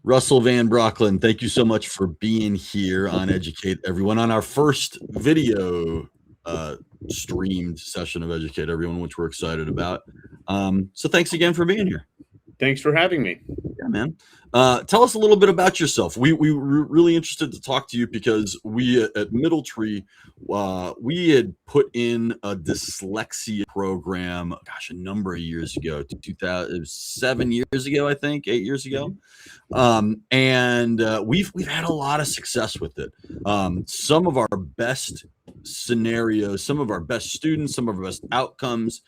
Russell Van Brocklin, thank you so much for being here on Educate Everyone on our first video streamed session of Educate Everyone, which we're excited about. So thanks again for being here. Thanks for having me. Yeah, man. Tell us a little bit about yourself. We were really interested to talk to you because we at Middle Tree, we had put in a dyslexia program, gosh, a number of years ago, 7 years ago, I think, 8 years ago. And we've had a lot of success with it. Some of our best scenarios, some of our best students, some of our best outcomes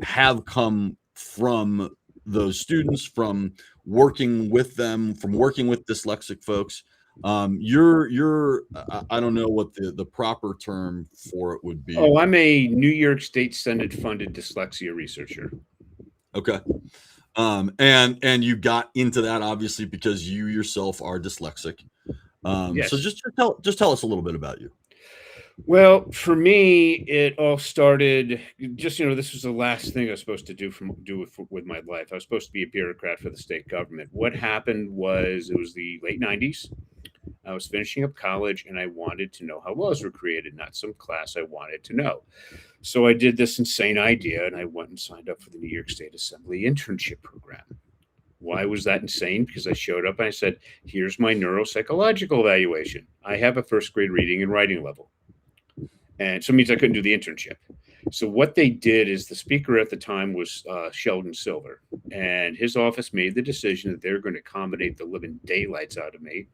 have come from those students, from working with them, from working with dyslexic folks. You're I don't know what the proper term for it would be. Oh, I'm a New York State Senate funded dyslexia researcher. Okay. And you got into that obviously because you yourself are dyslexic. Yes. So just tell us a little bit about you. Well, for me, it all started just, this was the last thing I was supposed to do with my life. I was supposed to be a bureaucrat for the state government. What happened was it was the late 90s. I was finishing up college and I wanted to know how laws were created, not some class I wanted to know. So I did this insane idea and I went and signed up for the New York State Assembly internship program. Why was that insane? Because I showed up and I said, here's my neuropsychological evaluation. I have a first grade reading and writing level. And so it means I couldn't do the internship. So what they did is the speaker at the time was Sheldon Silver, and his office made the decision that they're going to accommodate the living daylights out of me.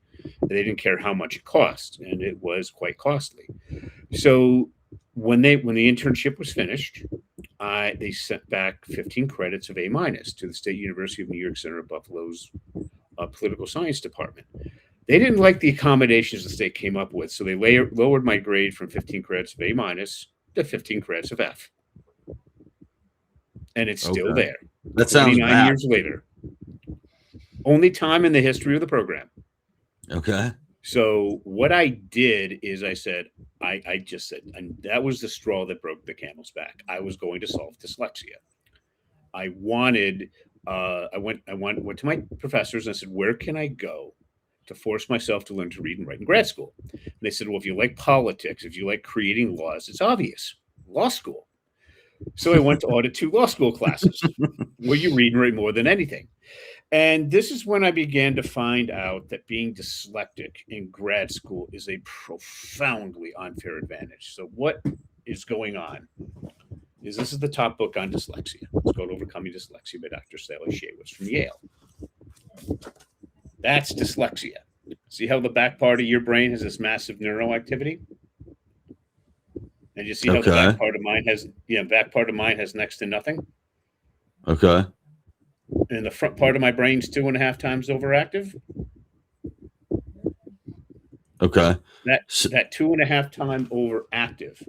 They didn't care how much it cost, and it was quite costly. So when the internship was finished, they sent back 15 credits of A- to the State University of New York Center at Buffalo's political science department. They didn't like the accommodations the state came up with, so they lowered my grade from 15 credits of A- to 15 credits of F. And it's still there. That sounds 29 years later. Only time in the history of the program. Okay. So what I did is I said, I just said, and that was the straw that broke the camel's back. I was going to solve dyslexia. I went to my professors and I said, where can I go to force myself to learn to read and write in grad school? And they said, well, if you like politics, if you like creating laws, it's obvious, law school. So I went to audit 2 law school classes where you read and write more than anything. And this is when I began to find out that being dyslexic in grad school is a profoundly unfair advantage. So what is going on is this is the top book on dyslexia. It's called Overcoming Dyslexia by Dr. Sally Shaywitz from Yale. That's dyslexia. See how the back part of your brain has this massive neuroactivity? And you see how the back part of mine has next to nothing? Okay. And the front part of my brain's 2.5 times overactive? Okay. That 2.5 time overactive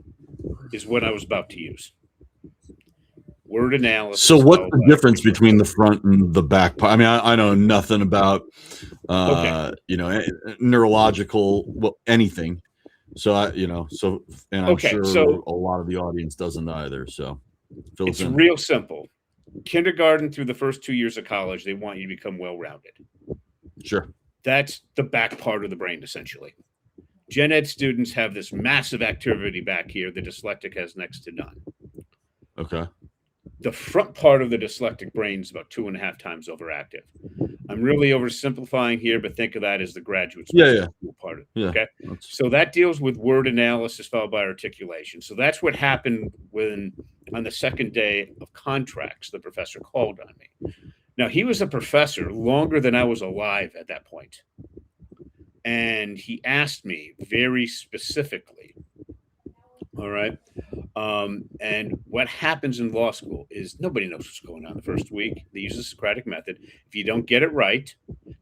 is what I was about to use. Word analysis. So what's the difference between the front and the back part? I mean, I know nothing about, neurological, anything. So I'm sure a lot of the audience doesn't either. So it's real simple. Kindergarten through the first 2 years of college, they want you to become well-rounded. Sure. That's the back part of the brain, essentially. Gen Ed students have this massive activity back here. The dyslexic has next to none. Okay. The front part of the dyslexic brain is about 2.5 times overactive. I'm really oversimplifying here, but think of that as the graduate school part of it. Yeah. Okay. So that deals with word analysis followed by articulation. So that's what happened when on the second day of contracts, the professor called on me. Now, he was a professor longer than I was alive at that point. And he asked me very specifically, all right, and what happens in law school is nobody knows what's going on the first week. They use the Socratic method. If you don't get it right,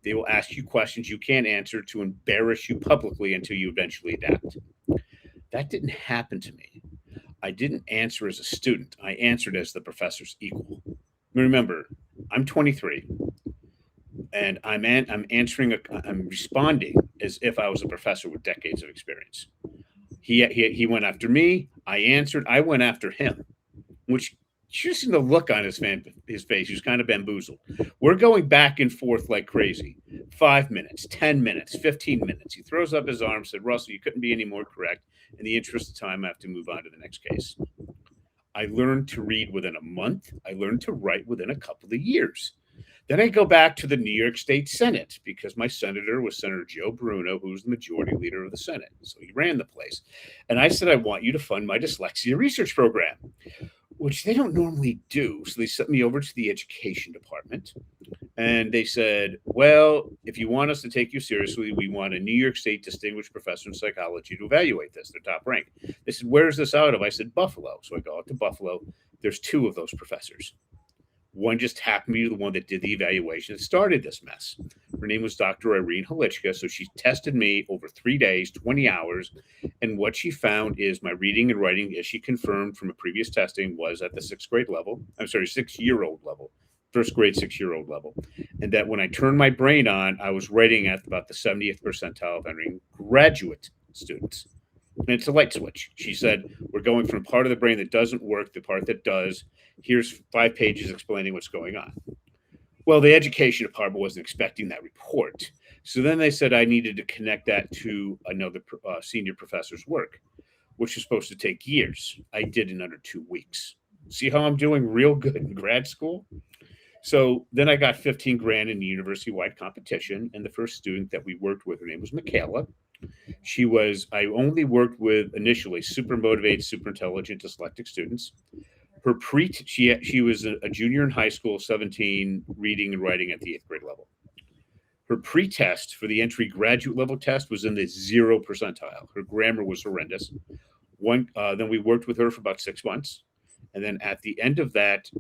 they will ask you questions you can't answer to embarrass you publicly until you eventually adapt. That didn't happen to me. I didn't answer as a student. I answered as the professor's equal. Remember, I'm 23, and I'm responding as if I was a professor with decades of experience. He went after me. I answered. I went after him, which you see the look on his face. He was kind of bamboozled. We're going back and forth like crazy. 5 minutes, 10 minutes, 15 minutes. He throws up his arm, said, Russell, you couldn't be any more correct. In the interest of time, I have to move on to the next case. I learned to read within a month. I learned to write within a couple of years. Then I go back to the New York State Senate because my senator was Senator Joe Bruno, who was the majority leader of the Senate. So he ran the place. And I said, I want you to fund my dyslexia research program, which they don't normally do. So they sent me over to the education department. And they said, well, if you want us to take you seriously, we want a New York State distinguished professor in psychology to evaluate this, their top rank. They said, where's this out of? I said, Buffalo. So I go out to Buffalo. There's 2 of those professors. One just happened to be the one that did the evaluation that started this mess. Her name was Dr. Irene Halichka. So she tested me over 3 days, 20 hours. And what she found is my reading and writing, as she confirmed from a previous testing, was at the 6th grade level. I'm sorry, 6-year-old level. 1st grade, 6-year-old level. And that when I turned my brain on, I was writing at about the 70th percentile of entering graduate students. And it's a light switch. She said, we're going from part of the brain that doesn't work, the part that does. Here's 5 pages explaining what's going on. Well, the education department wasn't expecting that report. So then they said I needed to connect that to another senior professor's work, which was supposed to take years. I did in under 2 weeks. See how I'm doing real good in grad school? So then I got 15 grand in the university-wide competition. And the first student that we worked with, her name was Michaela. I only worked with initially super motivated, super intelligent, dyslexic students. She was a junior in high school, 17, reading and writing at the 8th grade level. Her pre-test for the entry graduate level test was in the 0 percentile. Her grammar was horrendous. Then we worked with her for about 6 months. And then at the end of that,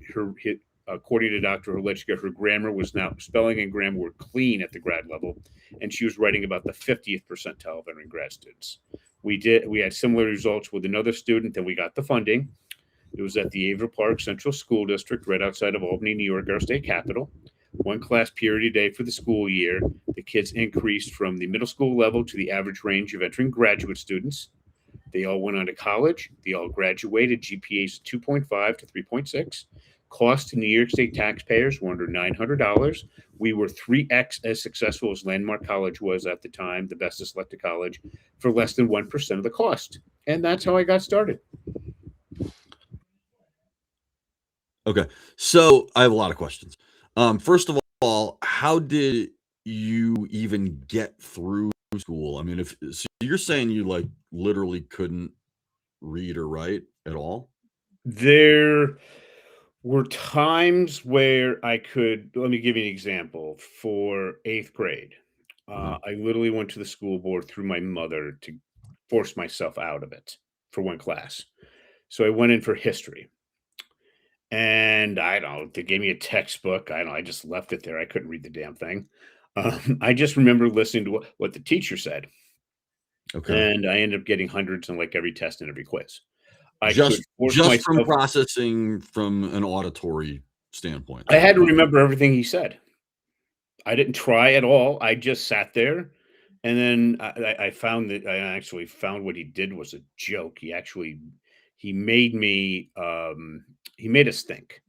according to Dr. Halichka, her grammar was now, spelling and grammar were clean at the grad level, and she was writing about the 50th percentile of entering grad students. We had similar results with another student, and we got the funding. It was at the Averill Park Central School District, right outside of Albany, New York, our state capital. 1 class period a day for the school year. The kids increased from the middle school level to the average range of entering graduate students. They all went on to college. They all graduated, GPAs 2.5 to 3.6. Cost to New York State taxpayers were under $900. We were 3x as successful as Landmark College was at the time, the best dyslexic college, for less than 1% of the cost. And that's how I got started. Okay. So I have a lot of questions. First of all, how did you even get through school? I mean, so you're saying you like literally couldn't read or write at all? There were times where I could, let me give you an example. For 8th grade, I literally went to the school board through my mother to force myself out of it for 1 class. So I went in for history. And I don't know, they gave me a textbook. I don't know, I just left it there. I couldn't read the damn thing. I just remember listening to what the teacher said. Okay. And I ended up getting hundreds on like every test and every quiz. I could Just force from myself. processing from an auditory standpoint. I had to remember everything he said. I didn't try at all. I just sat there. And then I found that I actually found what he did was a joke. He made me, he made us think.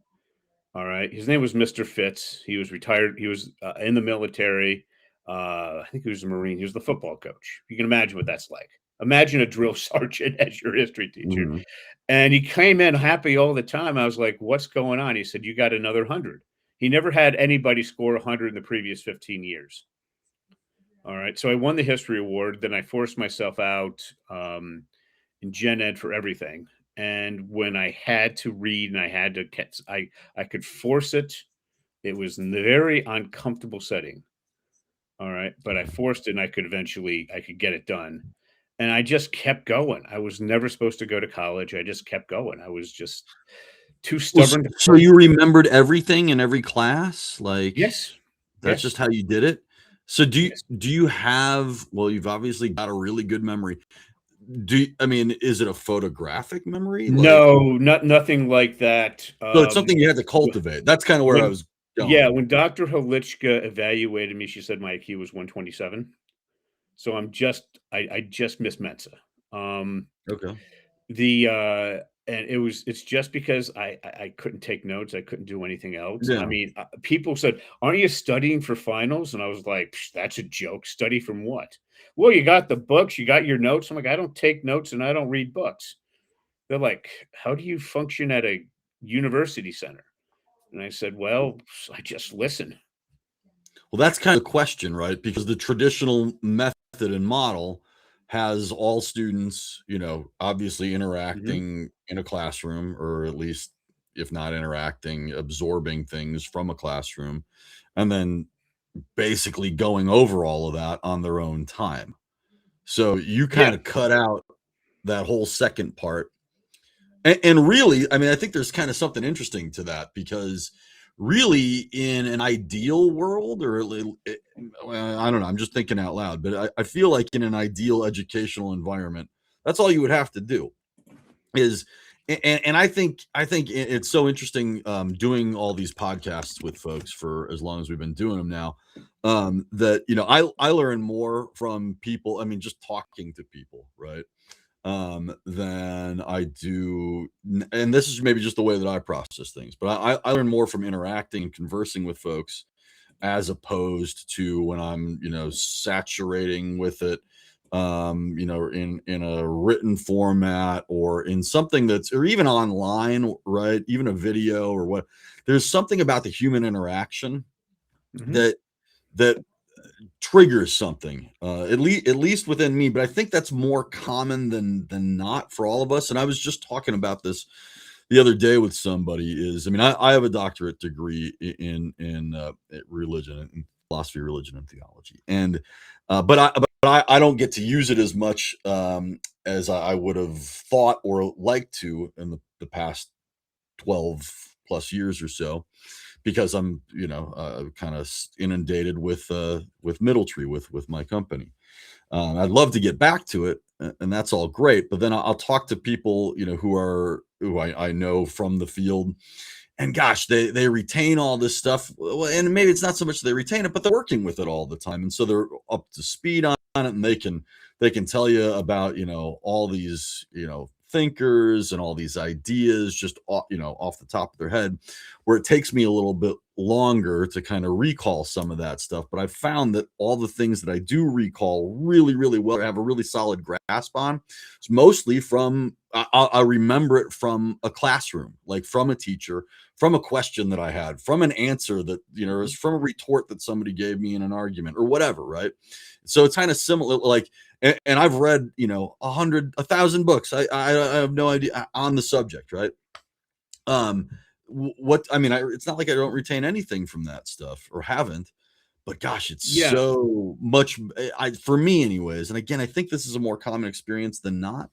All right. His name was Mr. Fitz. He was retired. He was in the military. I think he was a Marine. He was the football coach. You can imagine what that's like. Imagine a drill sergeant as your history teacher. Mhm. And he came in happy all the time. I was like, what's going on? He said, you got another 100. He never had anybody score 100 in the previous 15 years. All right. So I won the history award. Then I forced myself out in gen ed for everything. And when I had to read and I had to catch, I could force it. It was in a very uncomfortable setting. All right. But I forced it and I could get it done. And I just kept going. I was never supposed to go to college. I just kept going. I was just too stubborn to So you remembered everything in every class? Like, Yes. that's Yes. just how you did it? So Yes. do you have, well, you've obviously got a really good memory. I mean, is it a photographic memory? Like, No, nothing like that. so it's something you had to cultivate. That's kind of where I When was going. when Dr. Halichka evaluated me, she said my IQ was 127. So I just missed Mensa. Okay. The And it's just because I couldn't take notes, I couldn't do anything else. I Yeah. mean, people said, "Aren't you studying for finals?" And I was like, "Psh, that's a joke. Study from what?" "Well, you got the books, you got your notes." I'm like, "I don't take notes and I don't read books." They're like, "How do you function at a university center?" And I said, "Well, I just listen." Well, that's kind of the question, right? Because the traditional method and model has all students, obviously Mhm. interacting in a classroom, or at least, if not interacting, absorbing things from a classroom, and then basically going over all of that on their own time. So you Yeah. kind of cut out that whole second part. And really, I mean, I think there's kind of something interesting to that, because really, in an ideal world, or well, I don't know, I'm just thinking out loud, but I feel like in an ideal educational environment, that's all you would have to do is, and I think it's so interesting, doing all these podcasts with folks for as long as we've been doing them now, that I learn more from people. I mean, just talking to people, right? Than I do. And this is maybe just the way that I process things, but I learn more from interacting and conversing with folks, as opposed to when I'm, saturating with it, in a written format, or in something that's, or even online, right? Even a video or what. There's something about the human interaction Mhm. that that triggers something, at least within me. But I think that's more common than not for all of us. And I was just talking about this the other day with somebody. Is, I mean, I have a doctorate degree in religion, and philosophy, religion, and theology, and but I don't get to use it as much, as I would have thought or liked to in the past 12 plus years or so, because I'm, kind of inundated with Middletree, with my company. I'd love to get back to it, and that's all great. But then I'll talk to people, who I know from the field, and gosh, they retain all this stuff. Well, and maybe it's not so much they retain it, but they're working with it all the time, and so they're up to speed on it, and they can tell you about, all these, thinkers and all these ideas, just off the top of their head, where it takes me a little bit longer to kind of recall some of that stuff. But I found that all the things that I do recall really, really well, I have a really solid grasp on, it's mostly from, I remember it from a classroom, like from a teacher, from a question that I had, from an answer that, is Mhm. from a retort that somebody gave me in an argument or whatever, right? So it's kind of similar, like, and I've read, 1,000 books. I have no idea on the subject, right? Um, what I mean, it's not like I don't retain anything from that stuff, or haven't, but gosh, it's Yeah. so much, for me anyways. And again, I think this is a more common experience than not,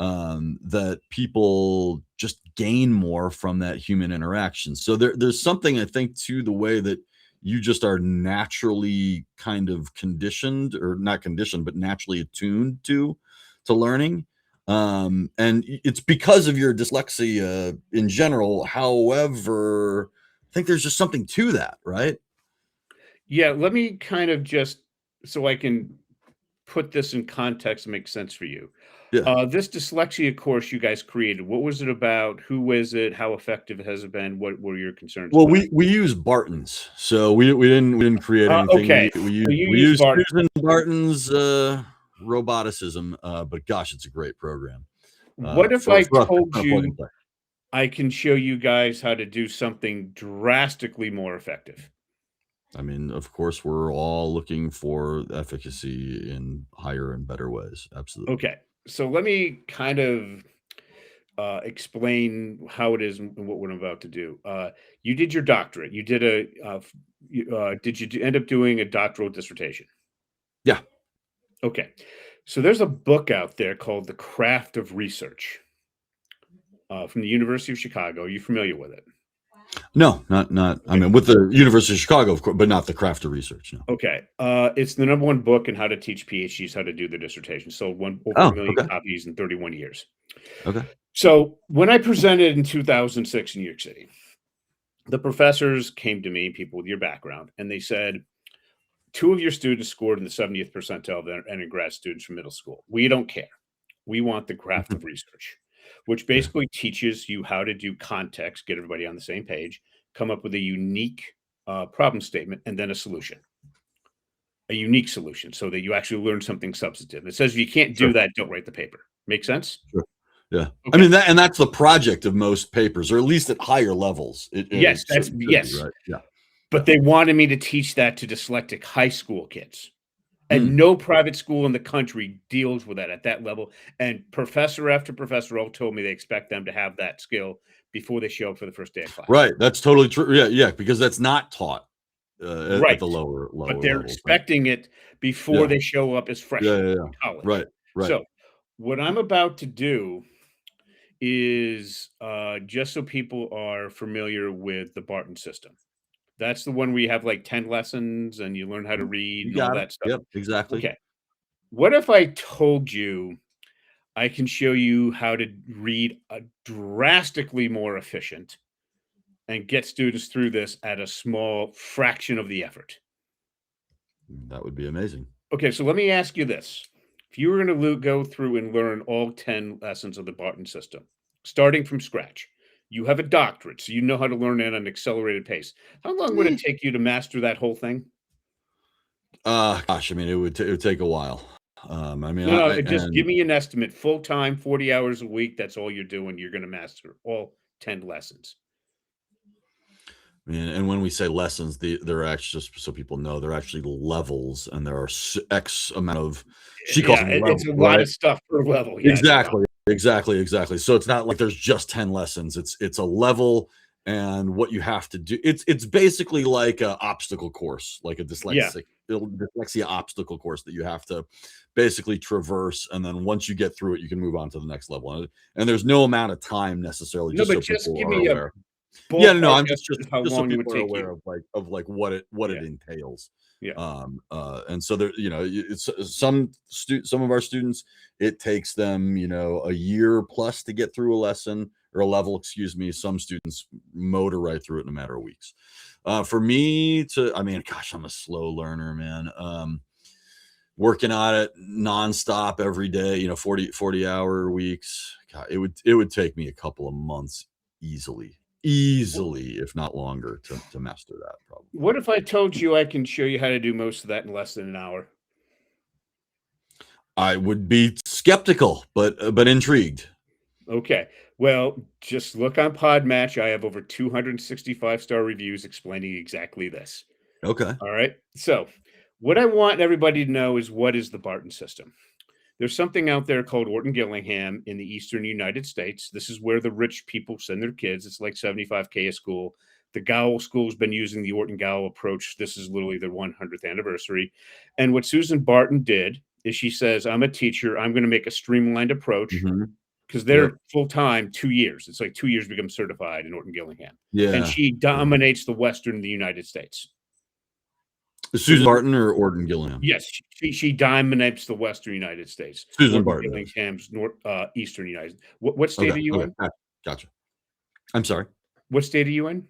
that people just gain more from that human interaction. So there's something, I think, to the way that you just are naturally kind of conditioned, or not conditioned, but naturally attuned to learning. And it's because of your dyslexia in general. However, I think there's just something to that, right? Yeah, let me kind of just so I can put this in context and make sense for you. Yeah. This dyslexia course you guys created, what was it about? Who is it? How effective has it been? What were your concerns Well, about we use Barton's, so we didn't create anything. Okay, We so use you we use use Bart. Susan Barton's, roboticism, but gosh, it's a great program, What if for I us to told kind of plug and you play. I can show you guys how to do something drastically more effective? I mean, of course, we're all looking for efficacy in higher and better ways. Absolutely. Okay, so let me kind of explain how it is and what we're about to do. You did your doctorate. You did did you end up doing a doctoral dissertation? Yeah. Okay. So there's a book out there called The Craft of Research from the University of Chicago. Are you familiar with it? No, not. I Okay. mean, with the University of Chicago, of course, but not the craft of research. No. Okay. It's the number one book in how to teach PhDs how to do their dissertation. Sold over a Oh, million okay. copies in 31 years. Okay. So when I presented in 2006 in New York City, the professors came to me, people with your background, and they said, two of your students scored in the 70th percentile of their undergrad students from middle school. We don't care. We want the craft Mhm. of research. which basically teaches you how to do context, get everybody on the same page, come up with a unique problem statement, and then a solution. A unique solution so that you actually learn something substantive. It says if you can't do Sure. that, don't write the paper. Make sense? Sure. Yeah. I Okay. mean, that's the project of most papers, or at least at higher levels. Yes, It that's certainly should be, yes. right? Yeah. But they wanted me to teach that to dyslexic high school kids. And Hmm. no private school in the country deals with that at that level. And professor after professor all told me they expect them to have that skill before they show up for the first day of class. Right. That's totally true. Yeah. Yeah. Because that's not taught at Right. the lower But they're levels. Right. expecting it before Yeah. they show up as Yeah. freshmen Yeah. in Yeah. college. Right. Right. So what I'm about to do is just so people are familiar with the Barton system. That's the one where you have like 10 lessons and you learn how to read You and all got it. that stuff. Yep. Exactly. Okay. What if I told you I can show you how to read a drastically more efficient and get students through this at a small fraction of the effort? That would be amazing. Okay, so let me ask you this. If you were going to go through and learn all 10 lessons of the Barton system, starting from scratch, you have a doctorate, so you know how to learn at an accelerated pace. How long would it take you to master that whole thing? Gosh, I mean, it would take a while. I mean, No, I just give and me an estimate. Full time, 40 hours a week. That's all you're doing. You're going to master all 10 lessons. and when we say lessons, they're actually, just so people know, they're actually levels, and there are X amount of, she calls Yeah, them levels, it's a lot right? of stuff per level. Yeah, it's a lot. Exactly, exactly. So it's not like there's just 10 lessons. It's a level, and what you have to do. It's basically like a obstacle course, like a Yeah. dyslexia obstacle course that you have to basically traverse, and then once you get through it, you can move on to the next level. And there's no amount of time necessarily, No, just but so just people give are me a aware. Yeah, no, ballpark I'm estimate of how just so long it would people are take aware you. of like what it Yeah, entails. yeah. And so there, it's some of our students, it takes them, a year plus to get through a lesson or a level, excuse me. Some students motor right through it in a matter of weeks. For me I mean, gosh, I'm a slow learner, man. Working on it nonstop every day, 40-hour weeks. God, it would take me a couple of months easily, if not longer, to master that, probably. What if I told you I can show you how to do most of that in less than an hour? I would be skeptical, but intrigued. Okay. Well, just look on Podmatch. I have over 265-star reviews explaining exactly this. Okay. All right. So, what I want everybody to know is what is the Barton system? There's something out there called Orton Gillingham in the eastern United States. This is where the rich people send their kids. It's like $75K a school. The Gowell School's been using the Orton Gowell approach. This is literally their 100th anniversary. And what Susan Barton did is she says, I'm a teacher. I'm going to make a streamlined approach Mhm. because Yep. they're full time 2 years. It's like 2 years to become certified in Orton Gillingham. And Yeah. she Yeah. dominates the Western the United States. Susan Barton or Orton Gillingham? Yes, she dominates the Western United States. Susan Orton Barton does. Gillingham's Eastern United. What state Okay. are you Okay. in? Gotcha. I'm sorry. What state are you in?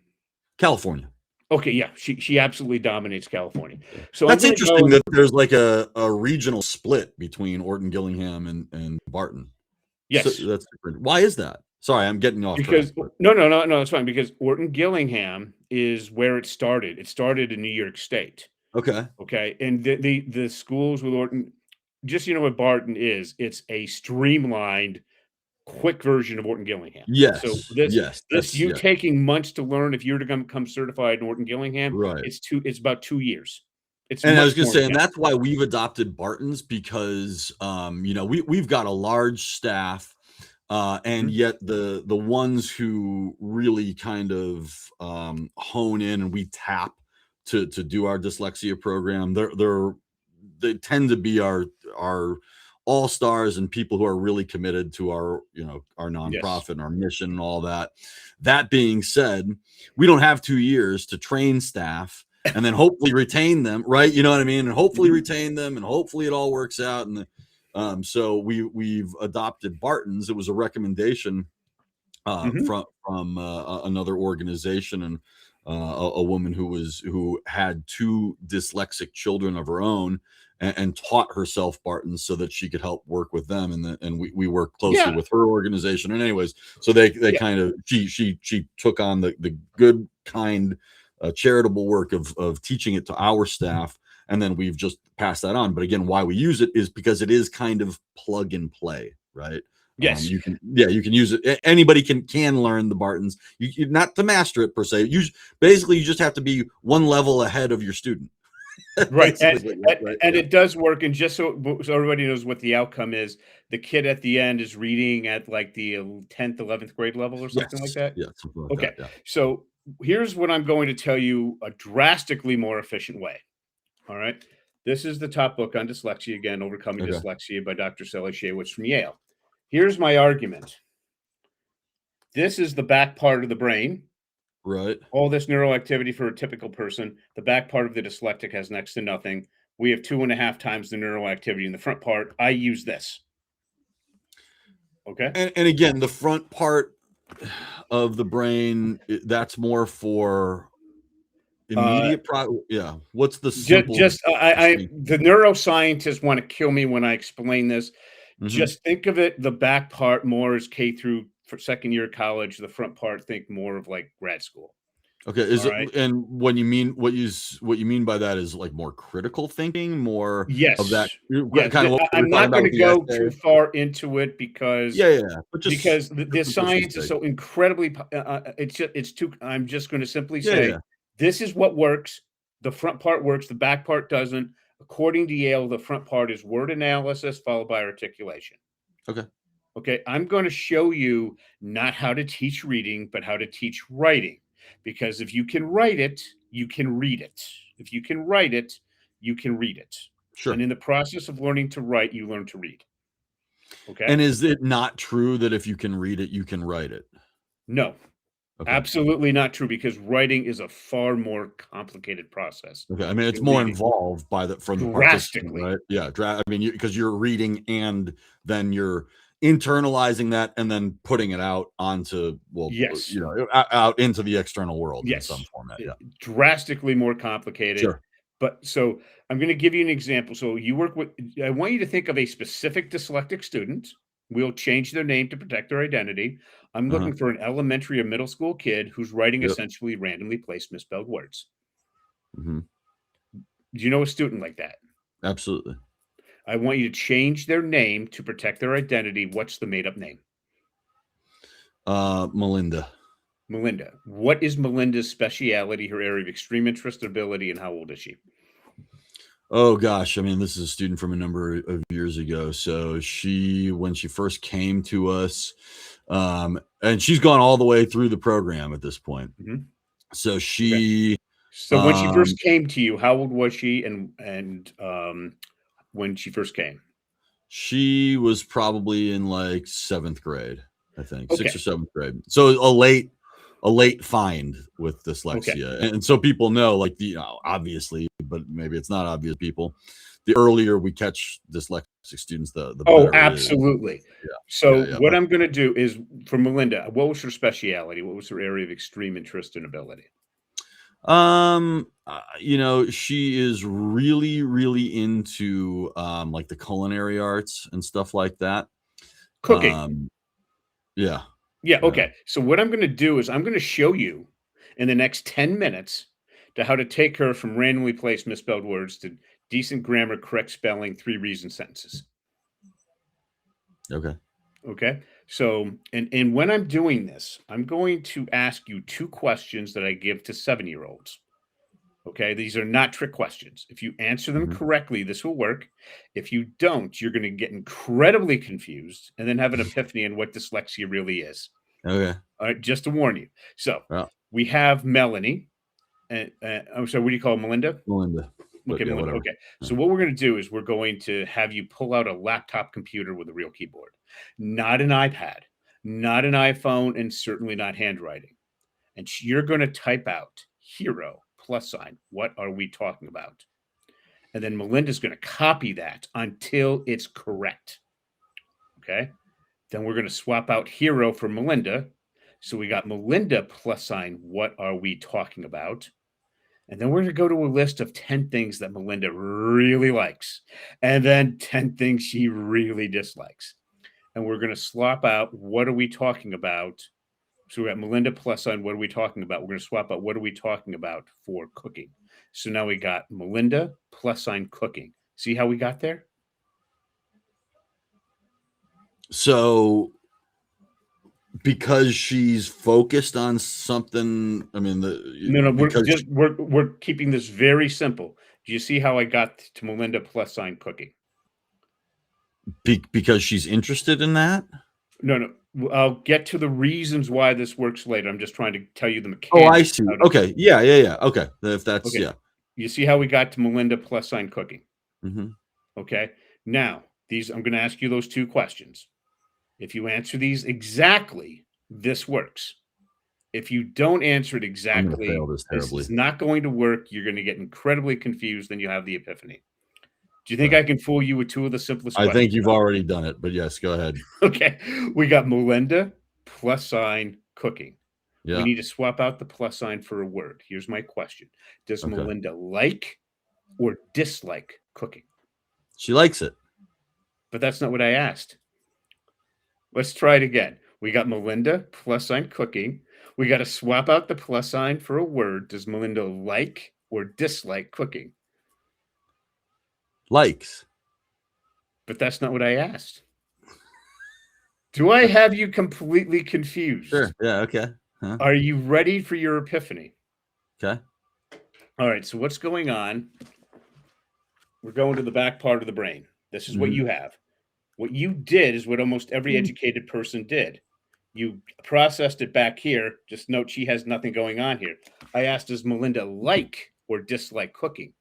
California. Okay, yeah, she absolutely dominates California. So I'm That's gonna go interesting that there's like a regional split between Orton Gillingham and Barton. So yes, that's different. Why is that? Sorry, I'm getting off track. because no, it's fine because Orton Gillingham is where it started. It started in New York State. Okay. Okay, and the schools with Orton, just so you know what Barton is, it's a streamlined quick version of Orton Gillingham. So Yes. this Yes. this you taking months to learn. If you're to become certified in Orton Gillingham, Right. it's about 2 years. It's And I much was gonna more say, and intense. that's why we've adopted Barton's, because we've got a large staff, and Mhm. yet the ones who really kind of hone in and we tap to do our dyslexia program, they tend to be our all stars and people who are really committed to our Yes. nonprofit and our mission and all that. That being said, we don't have 2 years to train staff and then hopefully retain them, right? You know what I mean? And hopefully Mhm. retain them, and hopefully it all works out. And so we've adopted Barton's. It was a recommendation Mhm. from another organization, and a woman who had two dyslexic children of her own, and taught herself Barton so that she could help work with them, and we work closely Yeah. with her organization. And anyways, so they Yeah. kind of she took on the good, kind, charitable work of teaching it to our staff, and then we've just passed that on. But again, why we use it is because it is kind of plug and play, right? Yes. You can use it. Anybody can learn the Bartons. You not to master it per se. Basically you just have to be one level ahead of your student. Right. Basically, right? And Yeah. it does work. And just so everybody knows what the outcome is, the kid at the end is reading at like the 10th, 11th grade level or something like Yes. that. Yeah. Something like Okay. that. Yeah. So here's what I'm going to tell you, a drastically more efficient way. All right. This is the top book on dyslexia, again, Overcoming Okay. Dyslexia by Dr. Sally Shaywitz from Yale. Here's my argument. This is the back part of the brain. Right. All this neural activity for a typical person. The back part of the dyslexic has next to nothing. We have 2.5 times the neural activity in the front part. I use this. Okay. And again, the front part of the brain, that's more for Uh, immediate yeah. What's the just, simple just distinction? the neuroscientists want to kill me when I explain this. Hmm. Just think of it, the back part more as K through for second year of college. The front part, think more of like grad school. Okay, All is it, right. and when you mean what you mean by that is like more critical thinking, more of that Yes. Yes. kind of what we were I'm talking not about going with to the go too essay? far into it because Yeah, but just the for simplicity's science is sake. so incredibly it's too, I'm just going to simply Yeah. say this is what works. The front part works, the back part doesn't. According to Yale, the front part is word analysis followed by articulation. Okay. Okay, I'm going to show you not how to teach reading, but how to teach writing. Because if you can write it, you can read it. If you can write it, you can read it. And Sure. in the process of learning to write, you learn to read. Okay? And is it not true that if you can read it, you can write it? No, Okay. absolutely not true because writing is a far more complicated process Okay. I mean, it's than more reading. involved from the participant, Drastically. right? Yeah. I mean, because you're reading and then you're internalizing that and then putting it out onto, well, Yes. out into the external world in some Yes. format. Yeah. Drastically more complicated. Sure. But so I'm going to give you an example. So you work with, I want you to think of a specific dyslexic student. We'll change their name to protect their identity. I'm Uh-huh. looking for an elementary or middle school kid who's writing Yep. essentially randomly placed misspelled words. Hmm. Do you know a student like that? Absolutely. I want you to change their name to protect their identity. What's the made up name? Melinda. Melinda. What is Melinda's speciality, her area of extreme interest, ability, and how old is she? Oh gosh, I mean, this is a student from a number of years ago. So when she first came to us, and she's gone all the way through the program at this point. Mhm. So Okay. she, So when she um, first came to you, how old was she? And when she first came? she was probably in like seventh grade, I think, sixth Okay. or seventh grade. So a late find with Okay. dyslexia, and so people know, like obviously, but maybe it's not obvious. People, the earlier we catch dyslexic students, the Oh, better it is. absolutely. Yeah, So yeah. what I'm going to do is for Melinda, what was her speciality? What was her area of extreme interest and ability? She is really, really into like the culinary arts and stuff like that. Cooking. Um, yeah, Yeah. yeah. Okay. So what I'm going to do is I'm going to show you in the next 10 minutes to how to take her from randomly placed misspelled words to decent grammar, correct spelling, 3 reason sentences. Okay. Okay. So, and when I'm doing this, I'm going to ask you 2 questions that I give to 7-year-olds. Okay. These are not trick questions. If you answer them Mhm. correctly, this will work. If you don't, you're going to get incredibly confused and then have an epiphany on what dyslexia really is. Okay. All right. Just to warn you. So Well, we have Melanie. And I'm sorry, what do you call her, Melinda? Melinda, but Okay, yeah, Melinda. whatever. Okay. Yeah. So what we're going to do is we're going to have you pull out a laptop computer with a real keyboard, not an iPad, not an iPhone, and certainly not handwriting. And you're going to type out hero plus sign. What are we talking about? And then Melinda's going to copy that until it's correct. Okay. Then we're going to swap out hero for Melinda. So we got Melinda plus sign, what are we talking about? And then we're going to go to a list of 10 things that Melinda really likes, and then 10 things she really dislikes. And we're going to swap out, what are we talking about? So we got Melinda plus sign, what are we talking about? We're going to swap out, what are we talking about for cooking? So now we got Melinda plus sign cooking. See how we got there? So because she's focused on something, I mean, No, because we're keeping this very simple. Do you see how I got to Melinda plus sign cooking? because she's interested in that. No. I'll get to the reasons why this works later. I'm just trying to tell you the Oh, I mechanics. see. Okay. Yeah. Okay. If that's, Okay. yeah. You see how we got to Melinda plus sign cooking? Mm-hmm. Okay. Now, I'm going to ask you those two questions. If you answer these exactly, this works. If you don't answer it I'm going to exactly, fail this this terribly. is not going to work. You're going to get incredibly confused, then you have the epiphany. Do you think Okay. I can fool you with two of the simplest I questions? think you've already done it, but yes, go ahead. Okay. We got Melinda plus sign cooking. We Yeah. need to swap out the plus sign for a word. Here's my question. Does Okay. Melinda like or dislike cooking? She likes it. But that's not what I asked. Let's try it again. We got Melinda plus sign cooking. We got to swap out the plus sign for a word. Does Melinda like or dislike cooking? Likes. But that's not what I asked. Do I have you completely confused? Sure. Yeah. Okay. Huh? Are you ready for your epiphany? Okay. All right. So what's going on? We're going to the back part of the brain. This is what you have. What you did is what almost every educated person did. You processed it back here. Just note she has nothing going on here. I asked, does Melinda like or dislike cooking?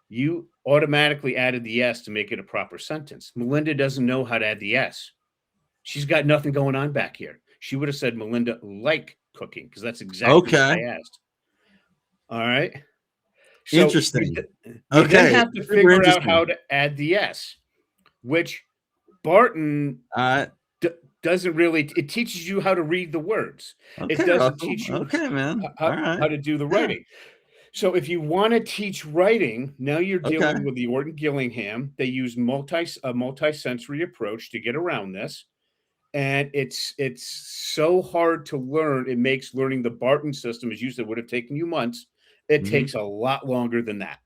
You automatically added the S to make it a proper sentence. Melinda doesn't know how to add the S. She's got nothing going on back here. She would have said Melinda like cooking because that's exactly what I asked. All right. So Interesting. you then Okay. have to figure out how to add the S, which Barton doesn't really. It teaches you how to read the words. Okay, It doesn't Russell. teach you Okay, man. how, All right. how to do the writing. So if you want to teach writing, now you're dealing with the Orton Gillingham. They use a multi-sensory approach to get around this. And it's so hard to learn. It makes learning the Barton system, as you said, would have taken you months. It takes a lot longer than that.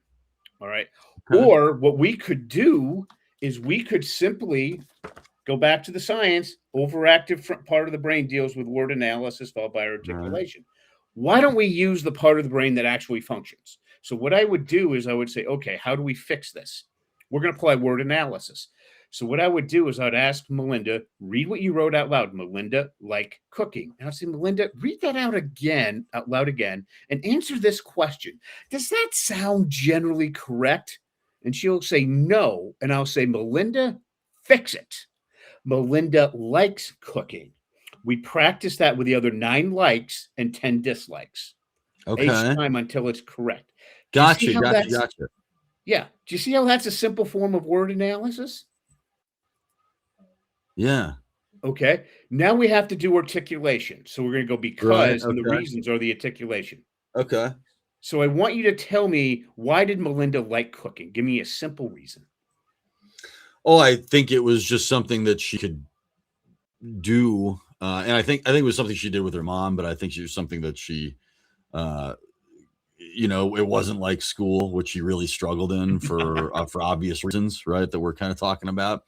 All right. Okay. Or what we could do is we could simply go back to the science. Overactive front part of the brain deals with word analysis followed by articulation. Why don't we use the part of the brain that actually functions? So what I would do is I would say, okay, how do we fix this? We're going to apply word analysis. So what I would do is I'd ask Melinda, read what you wrote out loud. Melinda, like cooking. And I'd say, Melinda, read that out loud again, and answer this question. Does that sound generally correct? And she'll say no. And I'll say, Melinda, fix it. Melinda likes cooking. We practice that with the other 9 likes and 10 dislikes. Okay. Each time until it's correct. Gotcha. Yeah. Do you see how that's a simple form of word analysis? Yeah. Okay. Now we have to do articulation. So we're going to go because and the reasons are the articulation. Okay. So I want you to tell me, why did Melinda like cooking? Give me a simple reason. Oh, I think it was just something that she could do. And I think it was something she did with her mom, but I think it was something that she, it wasn't like school, which she really struggled in for obvious reasons, right? That we're kind of talking about.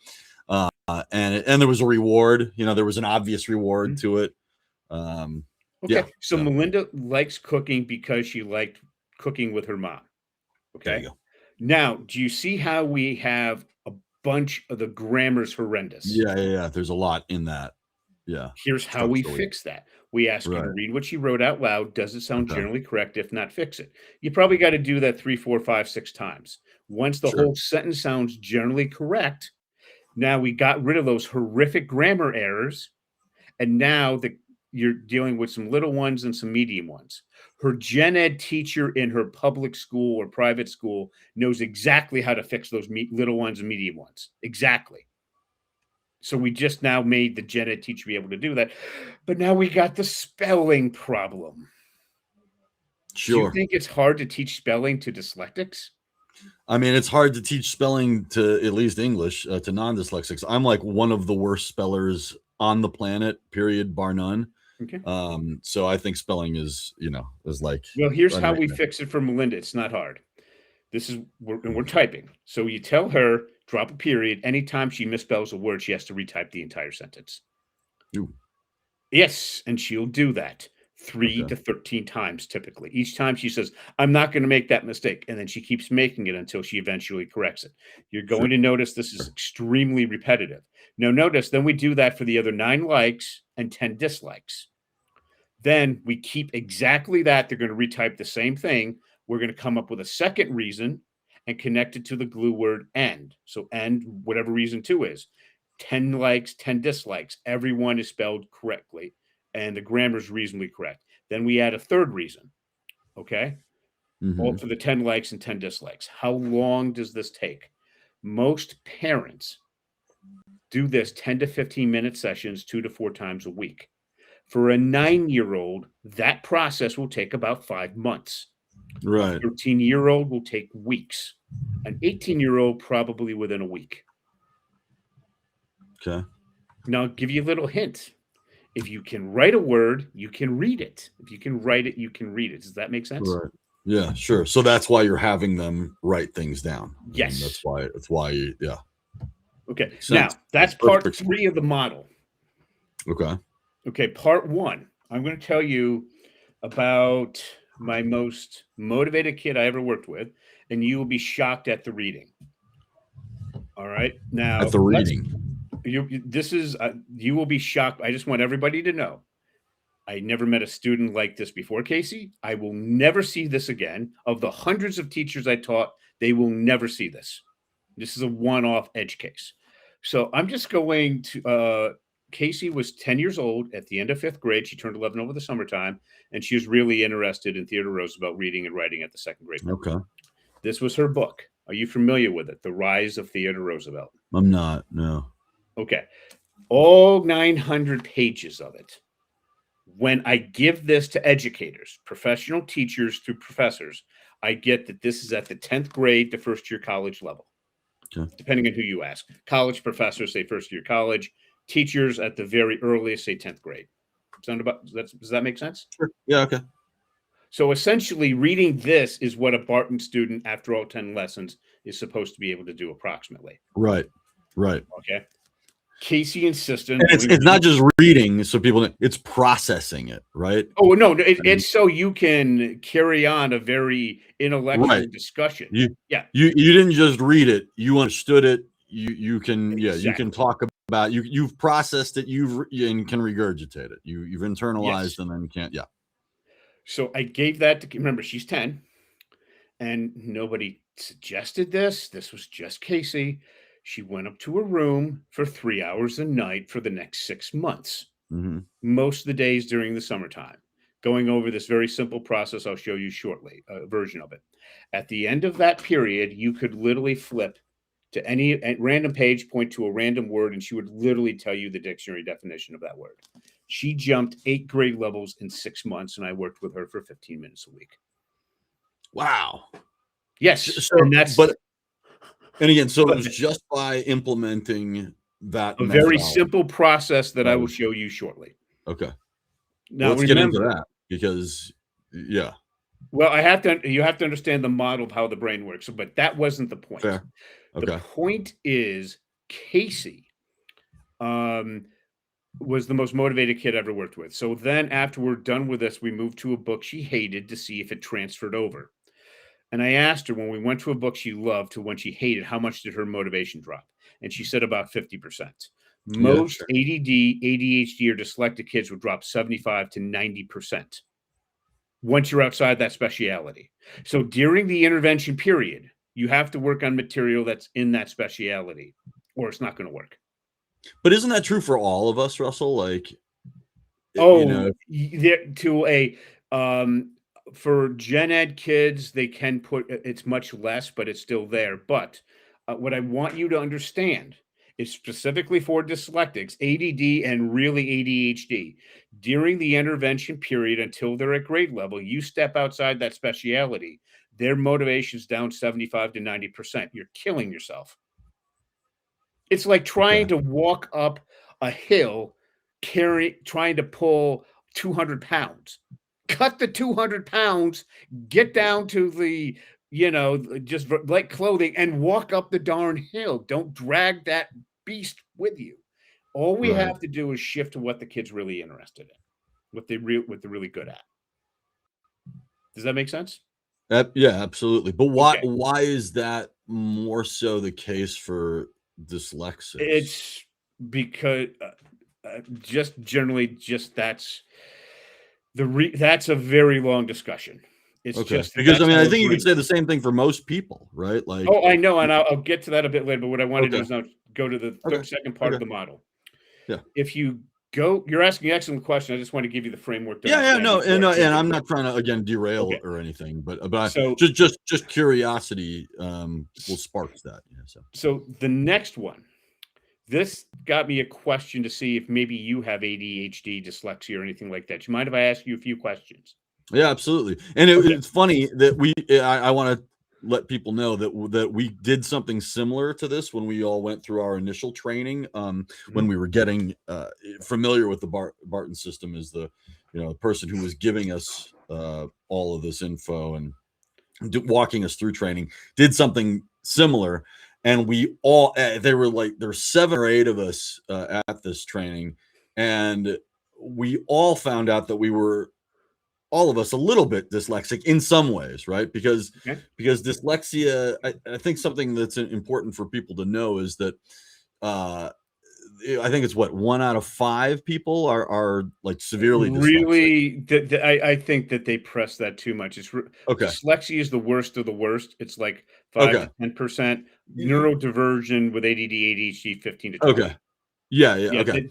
And there was a reward, there was an obvious reward to it. Okay. Yeah, so Melinda likes cooking because she liked cooking with her mom. Okay. There you go. Now, do you see how we have a bunch of the grammar's horrendous? Yeah. There's a lot in that. Yeah. Here's how we fix that. We ask you to read what she wrote out loud. Does it sound generally correct? If not, fix it. You probably got to do that 3, 4, 5, 6 times. Once the whole sentence sounds generally correct, now we got rid of those horrific grammar errors, and now you're dealing with some little ones and some medium ones. Her gen ed teacher in her public school or private school knows exactly how to fix those little ones and medium ones. Exactly. So we just now made the gen ed teacher be able to do that. But now we got the spelling problem. Do you Sure. think it's hard to teach spelling to dyslexics? I mean, it's hard to teach spelling to at least English to non-dyslexics. I'm like one of the worst spellers on the planet, period, bar none. Okay. So I think spelling is, is like Well, here's a how we nightmare. fix it for Melinda. It's not hard. We're typing. So you tell her, drop a period. Anytime she misspells a word, she has to retype the entire sentence. Ooh, Yes, and she'll do that 3 okay. to 13 times typically. Each time she says, I'm not going to make that mistake. And then she keeps making it until she eventually corrects it. You're going to notice this is extremely repetitive. Now, notice, then we do that for the other 9 likes and 10 dislikes. Then we keep exactly that. They're going to retype the same thing. We're going to come up with a second reason and connect it to the glue word end. So end, whatever reason 2 is. 10 likes, 10 dislikes. Everyone is spelled correctly, and the grammar is reasonably correct. Then we add a third reason, okay? All for the 10 likes and 10 dislikes. How long does this take? Most parents do this 10 to 15-minute sessions 2 to 4 times a week. For a 9-year-old, that process will take about 5 months. Right. A 13-year-old will take weeks. An 18-year-old probably within a week. Okay. Now, I'll give you a little hint. If you can write a word, you can read it. If you can write it, you can read it. Does that make sense? Right. Yeah, sure. So that's why you're having them write things down. Yes. That's why yeah. Okay. Now, that's part 3 of the model. Okay. Okay. Part 1, I'm going to tell you about my most motivated kid I ever worked with, and you will be shocked at the reading. All right. Now, At the reading. You will be shocked. I just want everybody to know. I never met a student like this before, Casey. I will never see this again. Of the hundreds of teachers I taught, they will never see this. This is a one-off edge case. So I'm just going to, Casey was 10 years old at the end of 5th grade. She turned 11 over the summertime, and she was really interested in Theodore Roosevelt reading and writing at the 2nd grade level. Okay. This was her book. Are you familiar with it? The Rise of Theodore Roosevelt. I'm not, no. Okay. All 900 pages of it. When I give this to educators, professional teachers through professors, I get that this is at the 10th grade to first year college level, depending on who you ask. College professors say first year college, teachers at the very earliest say 10th grade. Does that make sense? Sure. Yeah, okay. So essentially reading this is what a Barton student after all 10 lessons is supposed to be able to do approximately. Right. Okay. Casey insisted. And it's not just reading, so people, it's processing it, right? Oh, no, it's so you can carry on a very intellectual discussion. You didn't just read it, you understood it. You can, you can talk about, you've processed it, and can regurgitate it. You've internalized, and then you can't, So I gave that to, remember, she's 10, and nobody suggested this. This was just Casey. She went up to her room for 3 hours a night for the next 6 months, most of the days during the summertime, going over this very simple process I'll show you shortly, a version of it. At the end of that period, you could literally flip to any random page, point to a random word, and she would literally tell you the dictionary definition of that word. She jumped 8 grade levels in 6 months, and I worked with her for 15 minutes a week. Wow. Yes. So, and again, so it was just by implementing that a very simple process that I will show you shortly. Okay. Now let's get into that because, Well, you have to understand the model of how the brain works, but that wasn't the point. Fair. Okay. The point is Casey was the most motivated kid I ever worked with. So then after we're done with this, we moved to a book she hated to see if it transferred over. And I asked her when we went to a book she loved to one she hated, how much did her motivation drop? And she said about 50%. Most ADD, ADHD, or dyslexic kids would drop 75 to 90% once you're outside that speciality. So during the intervention period, you have to work on material that's in that speciality, or it's not going to work. But isn't that true for all of us, Russell? Like, for gen ed kids, they can put, it's much less, but it's still there. But what I want you to understand It's specifically for dyslexics, ADD, and really ADHD. During the intervention period until they're at grade level, you step outside that speciality, their motivation's down 75 to 90%. You're killing yourself. It's like trying Okay. to walk up a hill, trying to pull 200 pounds. Cut the 200 pounds, get down to the, just like clothing and walk up the darn hill. Don't drag that beast with you. All we Right. have to do is shift to what the kid's really interested in, what they're really good at. Does that make sense? Yeah, absolutely. But Okay. why is that more so the case for dyslexics? It's because just generally, just that's a very long discussion. It's Okay. just Because I that's mean, how I our think you could brain. say the same thing for most people, right? Like, Oh, I know, and I'll get to that a bit later. But what I want to do okay, is now go to the okay, second part of okay, the model. yeah, If you go, you're asking an excellent question. I just want to give you the framework to yeah, understand no, before I jump and I'm into it. not trying to again derail Okay, or anything, but I, so just curiosity will sparks that. Yeah. So so the next one. This got me a question to see if maybe you have ADHD, dyslexia, or anything like that. Do you mind if I ask you a few questions? yeah, absolutely. And Okay. it's funny that I want to let people know that we did something similar to this when we all went through our initial training. When Mhm. we were getting familiar with the Barton system, as the the person who was giving us all of this info and walking us through training, did something similar. And we all they were like there's 7 or 8 of us at this training, and we all found out that we were all of us a little bit dyslexic in some ways, right? Okay. Because dyslexia, I think something that's important for people to know is that uh, I think it's what 1 out of 5 people are like severely dyslexic. Really, I think that they press that too much. Okay, Dyslexia is the worst of the worst. It's like 5 okay, to 10%. Neurodiversion with ADD, ADHD, 15 to 20. okay, yeah, yeah, Yeah, okay,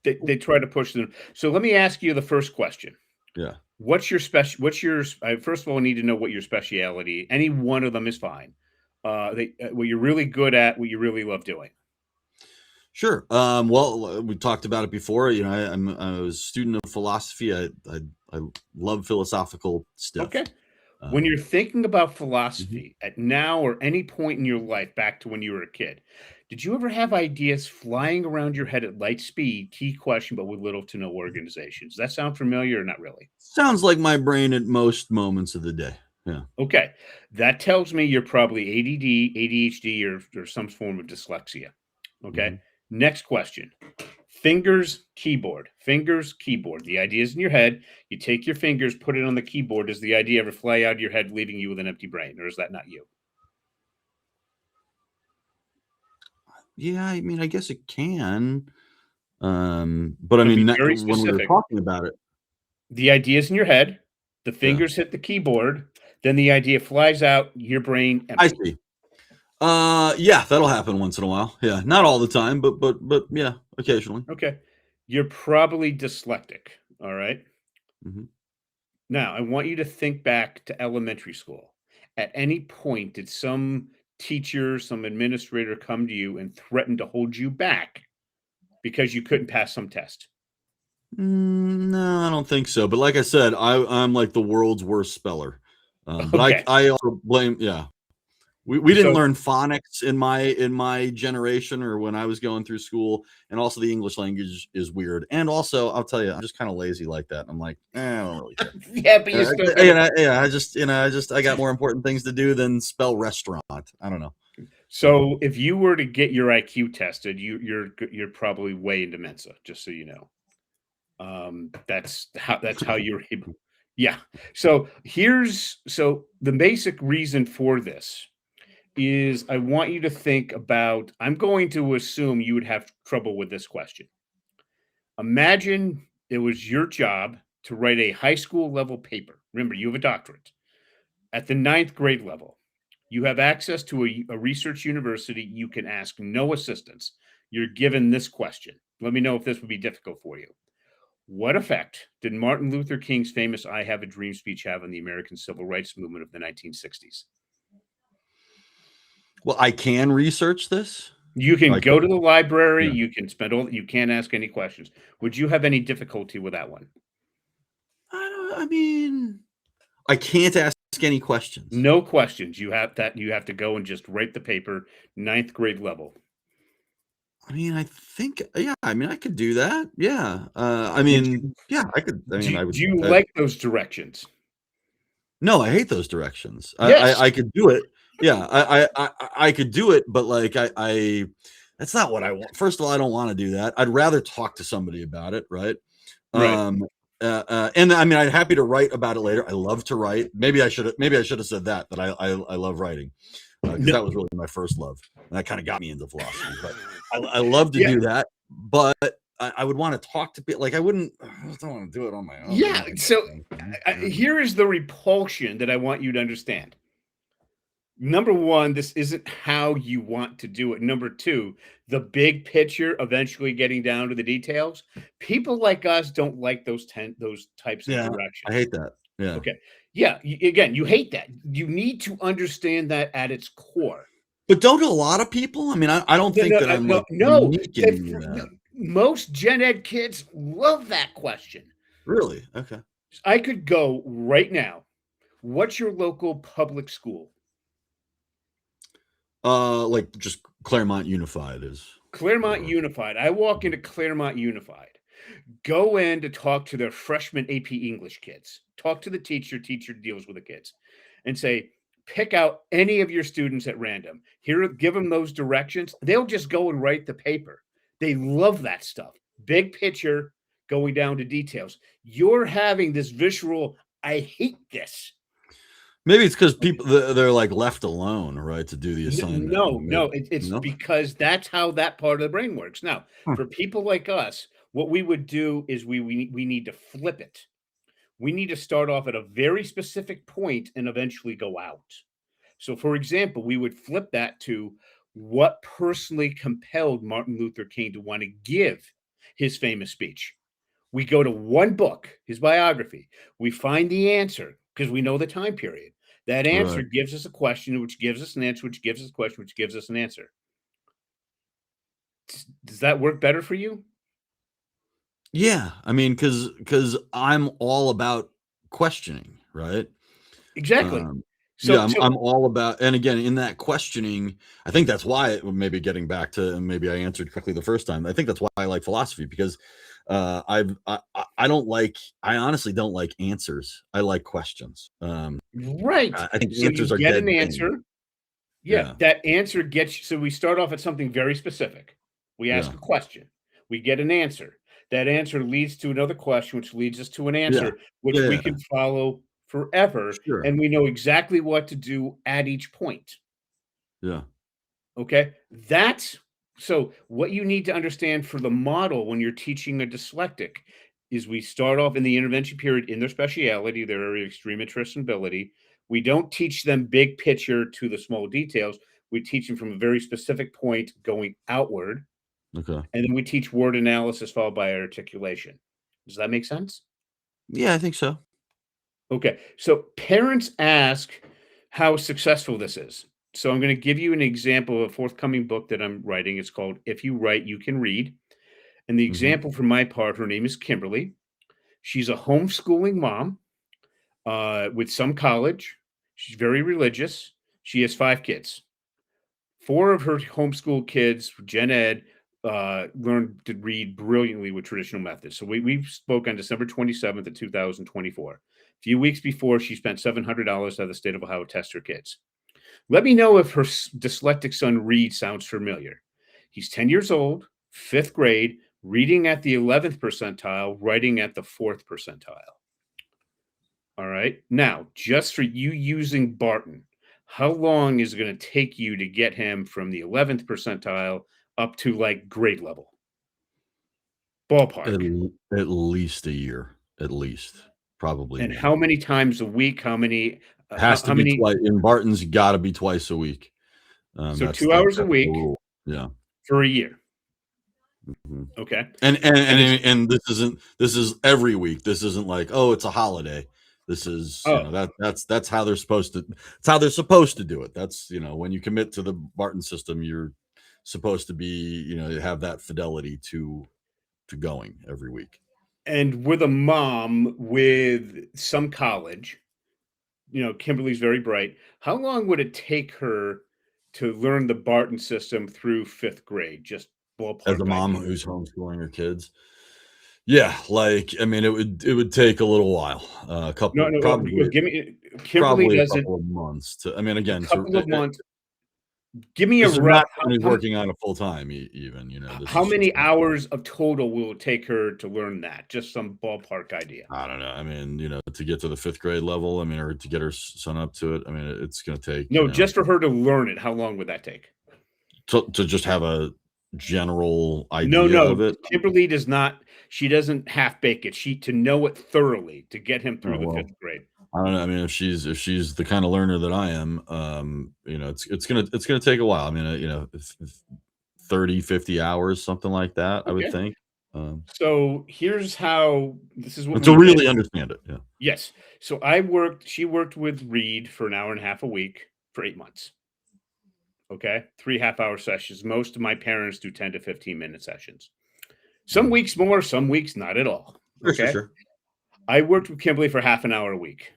they try to push them. So let me ask you the first question. yeah, What's your first of all, I need to know what your speciality. Any one of them is fine. What you're really good at, what you really love doing. sure. Well, we talked about it before. I was a student of philosophy. I love philosophical Okay. stuff. When Um, you're thinking about mhm. philosophy at now or any point in your life back to when you were a kid, did you ever have ideas flying around your head at light speed? Key question, but with little to no organization. Does that sound familiar or not really? Sounds like my brain at most moments of the day. Yeah. Okay. That tells me you're probably ADD, ADHD, or some form of dyslexia. Okay. Mhm. Next question. Fingers, keyboard. Fingers, keyboard. The idea is in your head. You take your fingers, put it on the keyboard. Does the idea ever fly out of your head, leaving you with an empty brain? Or is that not you? Yeah, I mean, I guess it can. But I I'm going to mean, be very when we were specific. talking about it, The idea is in your head. The yeah, fingers hit the keyboard. Then the idea flies out, your brain I empty. see. Yeah, that'll happen once in a while. Yeah, not all the time, but yeah, occasionally. Okay. You're probably dyslexic. All right. Mhm. Now, I want you to think back to elementary school. At any point, did some teacher, some administrator come to you and threaten to hold you back because you couldn't pass some test? No, I don't think so. But like I said, I'm like the world's worst speller. But Okay. I also blame. Yeah, we didn't So, learn phonics in my generation or when I was going through school, and also the English language is weird. And also, I'll tell you, I'm just kind of lazy like that. I'm like, I don't really care. yeah, but you still got to. Yeah, I got more important things to do than spell restaurant. I don't know. So So, if you were to get your IQ tested, you're probably way into Mensa, just so you know. That's how you're able. Yeah. So the basic reason for this is I want you to think about. I'm going to assume you would have trouble with this question. Imagine it was your job to write a high school level paper. Remember, you have a doctorate at the ninth grade level. You have access to a research university. You can ask no assistance. You're given this question. Let me know if this would be difficult for you. What effect did Martin Luther King's famous I Have a Dream speech have on the American civil rights movement of the 1960s? well, I can research this. You can Like, go to the library, yeah. you can spend all you can't ask any questions. Would you have any difficulty with that one? I mean, I can't ask any questions. No questions. You have to go and just write the paper, ninth grade level. I mean, I think, yeah, I mean, I could do that. Yeah. Would you Yeah, I could. I mean, I would. do you like those directions? No, I hate those directions. Yes. I could do it. Yeah, I could do it, but like that's not what I want. First of all, I don't want to do that. I'd rather talk to somebody about it, right? Right. Um, and I mean, I'm happy to write about it later. I love to write. Maybe I should have said that I love writing because No. that was really my first love, and that kind of got me into philosophy. But I love to Yeah. do that, but I would want to talk to people. Like I wouldn't. I just don't want to do it on my own. Yeah. So here is the repulsion that I want you to understand. Number one, this isn't how you want to do it. Number two, the big picture, eventually getting down to the details. People like us don't like those types of Yeah, I directions. hate that. Yeah. Okay. Yeah. Again, you hate that. You need to understand that at its core. But don't a lot of people? I mean, I don't No, think no, that I'm no, like no. unique in any of that. Most gen ed kids love that question. Really? Okay. I could go right now. What's your local public school? Like just Claremont Unified is Claremont or Unified. I walk into Claremont Unified, go in to talk to their freshman AP English kids, talk to the teacher deals with the kids, and say, pick out any of your students at random. Here, give them those directions. They'll just go and write the paper. They love that stuff. Big picture, going down to details. You're having this visceral, I hate this. maybe it's because people they're like left alone, right, to do the assignment. No, it's No? because that's how that part of the brain works. Now, Huh. for people like us, what we would do is we need to flip it. We need to start off at a very specific point and eventually go out. So, for example, we would flip that to what personally compelled Martin Luther King to want to give his famous speech. We go to one book, his biography. We find the answer because we know the time period. That answer Right. gives us a question, which gives us an answer, which gives us a question, which gives us an answer. Does that work better for you? Yeah. I mean, because I'm all about questioning, right? Exactly. Um, yeah, So, I'm all about, and again, in that questioning, I think that's why maybe getting back to, and maybe I answered correctly the first time. I think that's why I like philosophy because I don't like, I honestly don't like answers. I like questions. right. I think So you answers are get dead an things. answer. Yeah, Yeah, that answer gets you. So we start off at something very specific. We ask yeah, a question. We get an answer. That answer leads to another question, which leads us to an yeah, answer, which we yeah, can follow forever. sure, And we know exactly what to do at each point. yeah, Okay. That's so what you need to understand for the model when you're teaching a dyslexic is we start off in the intervention period in their speciality, their area of extreme interest and ability. We don't teach them big picture to the small details. We teach them from a very specific point going outward. okay, And then we teach word analysis followed by articulation. Does that make sense? yeah, I think so. Okay. So parents ask how successful this is. So I'm going to give you an example of a forthcoming book that I'm writing. It's called If You Write, You Can Read. And the Hmm. example for my part, her name is Kimberly. She's a homeschooling mom with some college. She's very religious. She has 5 kids. 4 of her homeschool kids, gen ed, learned to read brilliantly with traditional methods. So we spoke on December 27th of 2024. A few weeks before, she spent $700 out of the state of Ohio to test her kids. Let me know if her dyslexic son Reed sounds familiar. He's 10 years old, 5th grade, reading at the 11th percentile, writing at the 4th percentile. All right. Now, just for you using Barton, how long is it going to take you to get him from the 11th percentile up to like grade level? At, Ballpark. at least a year, at least, probably And more. how many times a week? How many? Has to How be many? twice in Barton's. Got to be twice a week. So 2 hours a That's the week rule. Yeah. for a year. Mhm. Okay. And And it's, and this is every week. This isn't like, oh, it's a holiday. This is, oh, that's how they're supposed to, it's how they're supposed to do it. That's, when you commit to the Barton system, supposed to be, have that fidelity to going every week. And with a mom with some college, Kimberly's very bright. How long would it take her to learn the Barton system through 5th grade? Just As a ballpark mom idea. who's homeschooling her kids, yeah, like, I mean, it would take a little while, a No, couple, no, probably give me Kimberly probably a doesn't couple of months to, I mean, again, to couple of months. Give me a this is rough not someone who's working on it full time, even, this how is just, many hours of total will it take her to learn that? Just some ballpark idea. I don't know. I mean, to get to the 5th grade level, I mean, or to get her son up to it, I mean, it's going to take, No, just for her to learn it, how long would that take? to just have a general No, idea of no, it. Kimberly does not she doesn't half bake it. To know it thoroughly, to get him Oh, through the well, 5th grade. I don't know. I mean, if she's the kind of learner that I am, it's gonna take a while. I mean, if 30, 50 hours, something like that, I would Okay. think. So, here's how this is what And to we did. really understand it. Yeah. Yes. So, she worked with Reed for an hour and a half a week for 8 months. Okay? 3 half-hour sessions. Most of my parents do 10 to 15-minute sessions. Some Mhm. weeks more, some weeks not at all. Sure, sure, Okay? sure. I worked with Kimberly for half an hour a week.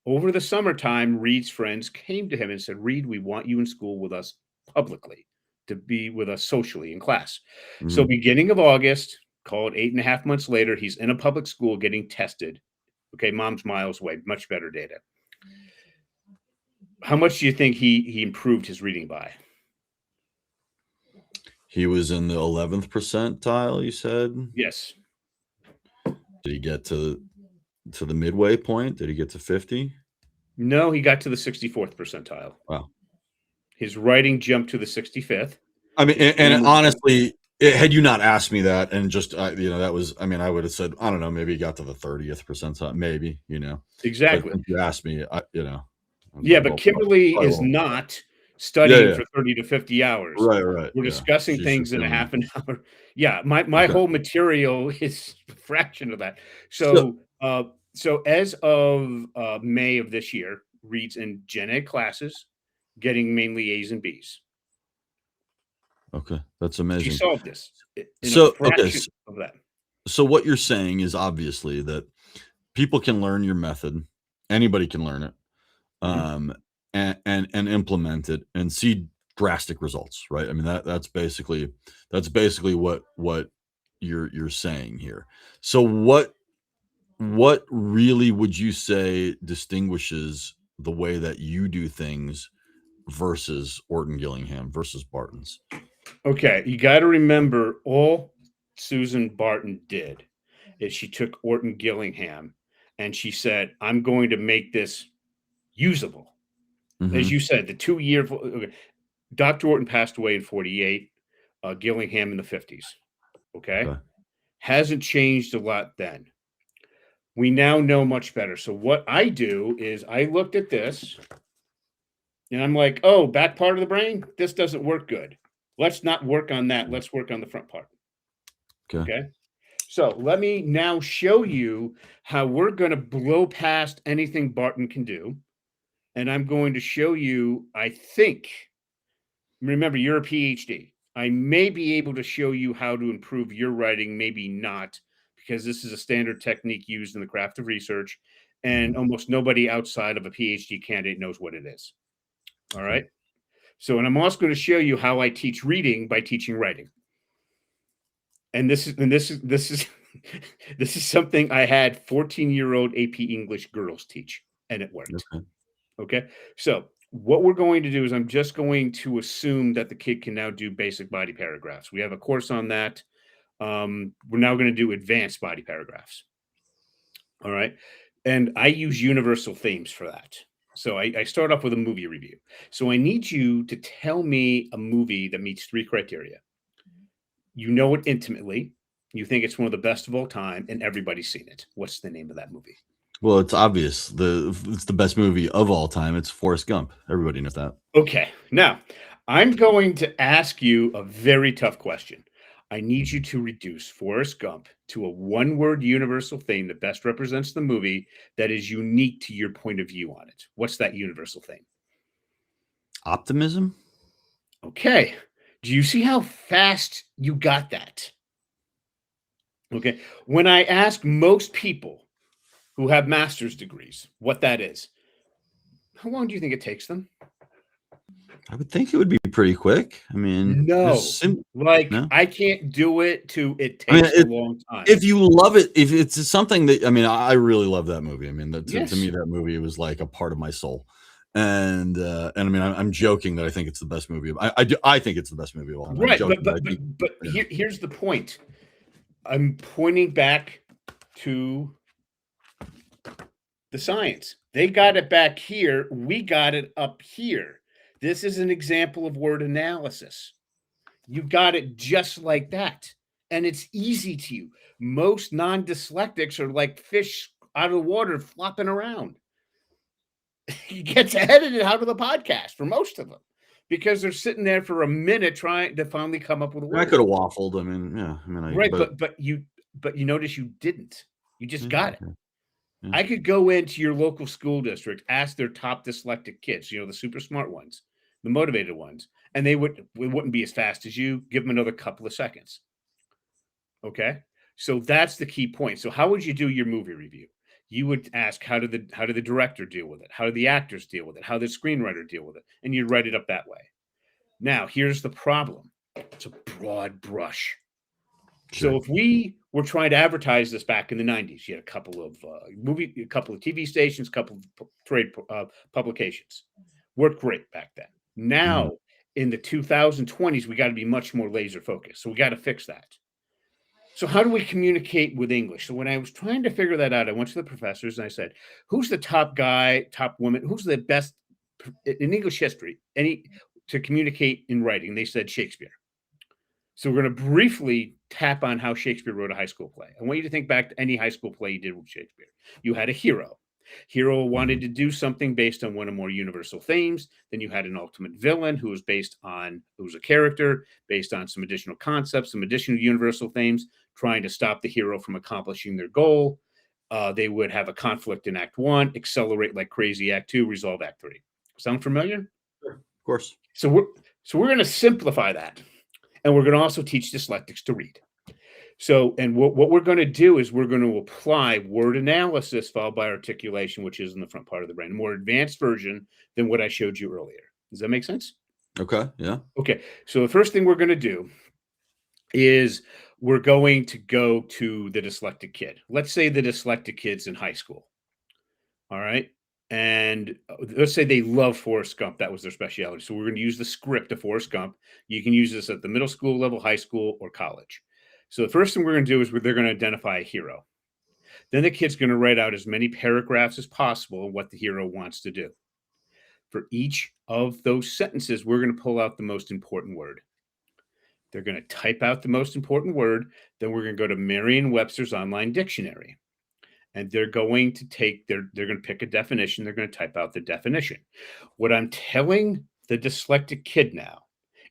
Over the summertime, Reed's friends came to him and said, "Reed, we want you in school with us publicly, to be with us socially in class." So, Mhm. beginning of August, call it 8.5 months later, he's in a public school getting tested. Okay, mom's miles away, much better data. How much do you think he improved his reading by? He was in the 11th percentile, you said? Yes. Did he get to the midway point? Did he get to 50? No, he got to the 64th percentile. Wow. His writing jumped to the 65th. I mean, His and grammar jumped. honestly, had you not asked me that, and just, that was, I mean, I would have said, I don't know, maybe he got to the 30th percentile, maybe, but Exactly. since you asked me, I was Yeah, like, but well, Kimberly probably is won't. not Yeah, studying yeah. for 30 to 50 hours. Right, right, We're yeah. discussing She's just things in a doing half an hour. Yeah, my okay. whole material is a fraction of that. So So as of May of this year, Reed's in Gen Ed classes, getting mainly A's and B's. okay, that's She amazing. solved this in a So, okay, fraction of that. so what you're saying is obviously that people can learn your method, anybody can learn it, Mhm. um, and implement it and see drastic results, right? I mean, that's basically what you're saying here. So what really would you say distinguishes the way that you do things versus Orton Gillingham versus Barton's? Okay, you got to remember all Susan Barton did is she took Orton Gillingham and she said, "I'm going to make this usable." As Mhm. you said, the 2 year okay, Dr. Orton passed away in 48, Gillingham in the 50s. Okay, Okay. hasn't changed a lot then. We now know much better. So what I do is I looked at this and I'm like, "Oh, back part of the brain, this doesn't work good. Let's not work on that. Let's work on the front part." Okay. Okay. So let me now show you how we're going to blow past anything Barton can do. And I'm going to show you, I think, remember, you're a PhD. I may be able to show you how to improve your writing, maybe not, because this is a standard technique used in the craft of research. And Mhm. almost nobody outside of a PhD candidate knows what it is. All Okay. right. So, and I'm also going to show you how I teach reading by teaching writing. And this is this is something I had 14-year-old AP English girls teach, and it worked. Okay. Okay. So what we're going to do is I'm just going to assume that the kid can now do basic body paragraphs. We have a course on that. We're now going to do advanced body paragraphs. All right. And I use universal themes for that. So I start off with a movie review. So I need you to tell me a movie that meets three criteria. You know it intimately. You think it's one of the best of all time, and everybody's seen it. What's the name of that movie? Well, it's obvious. It's the best movie of all time. It's Forrest Gump. Everybody knows that. Okay. Now, I'm going to ask you a very tough question. I need you Mhm. to reduce Forrest Gump to a one word universal theme that best represents the movie that is unique to your point of view on it. What's that universal theme? Optimism? Okay. Do you see how fast you got that? Okay. When I ask most people who have master's degrees what that is, how long do you think it takes them? I would think it would be pretty quick. I mean, No. Like, no. I can't do it to it I mean, takes a long time. if you love it, if it's something that I mean, I really love that movie. I mean, to Yes. me, that movie was like a part of my soul. And I mean, I'm joking that I think it's the best movie. I think it's the best movie of all time. I'm Right. joking, but I think yeah. Here's the point. I'm pointing back to the science. They got it back here. We got it up here. This is an example of word analysis. You got it just like that. And it's easy to you. Most non-dyslectics are like fish out of the water flopping around. He gets edited out of the podcast for most of them because they're sitting there for a minute trying to finally come up with a I word. could have waffled. I mean, yeah. I mean, Right, but you notice you didn't. You just yeah, got it. yeah. I could go into your local school district, ask their top dyslexic kids, the super smart ones, the motivated ones, and it wouldn't be as fast as you. Give them another couple of seconds. Okay? So that's the key point. So how would you do your movie review? You would ask, how did the director deal with it? How did the actors deal with it? How did the screenwriter deal with it? And you'd write it up that way. Now, here's the problem. It's a broad brush. Sure. So if we were trying to advertise this back in the 90s, you had a couple of a couple of TV stations, a couple of trade publications. Worked great back then. Now, in the 2020s, we got to be much more laser focused. So we got to fix that. So how do we communicate with English? So when I was trying to figure that out, I went to the professors and I said, who's the top guy, top woman, who's the best in English history to communicate in writing? They said Shakespeare. So we're going to briefly tap on how Shakespeare wrote a high school play. I want you to think back to any high school play you did with Shakespeare. You had a hero. Hero wanted to do something based on one or more universal themes. Then you had an ultimate villain who was a character based on some additional concepts, some additional universal themes, trying to stop the hero from accomplishing their goal. They would have a conflict in Act 1, accelerate like crazy Act 2, resolve Act 3. Sound familiar? Sure. Of course. So we're going to simplify that. And we're going to also teach dyslexics to read. So, and what we're going to do is we're going to apply word analysis followed by articulation, which is in the front part of the brain, a more advanced version than what I showed you earlier. Does that make sense? Okay. Yeah. Okay. So the first thing we're going to do is we're going to go to the dyslexic kid. Let's say the dyslexic kid's in high school. All right. And let's say they love Forrest Gump. That was their specialty. So we're going to use the script of Forrest Gump. You can use this at the middle school level, high school, or college. So the first thing we're going to do is they're going to identify a hero. Then the kid's going to write out as many paragraphs as possible of what the hero wants to do. For each of those sentences, we're going to pull out the most important word. They're going to type out the most important word. Then we're going to go to Merriam-Webster's online dictionary. And they're going to they're going to pick a definition. They're going to type out the definition. What I'm telling the dyslexic kid now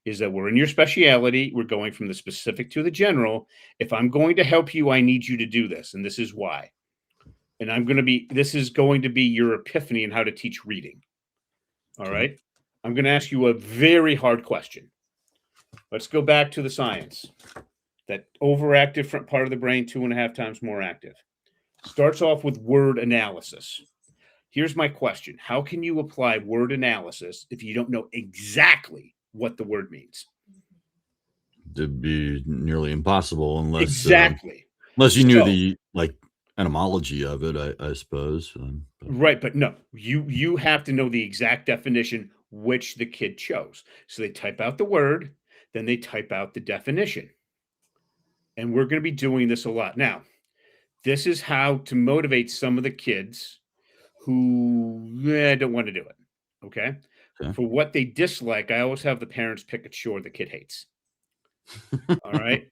is that we're in your specialty. We're going from the specific to the general. If I'm going to help you, I need you to do this. And this is why. And this is going to be your epiphany in how to teach reading. All right. I'm going to ask you a very hard question. Let's go back to the science. That overactive front part of the brain, 2.5 times more active. Starts off with word analysis. Here's my question. How can you apply word analysis if you don't know exactly what the word means? It'd be nearly impossible unless you knew the etymology of it, I suppose. Right, but no, you have to know the exact definition which the kid chose. So they type out the word, then they type out the definition. And we're going to be doing this a lot. Now, this is how to motivate some of the kids who don't want to do it. Okay? For what they dislike, I always have the parents pick a chore the kid hates. All right.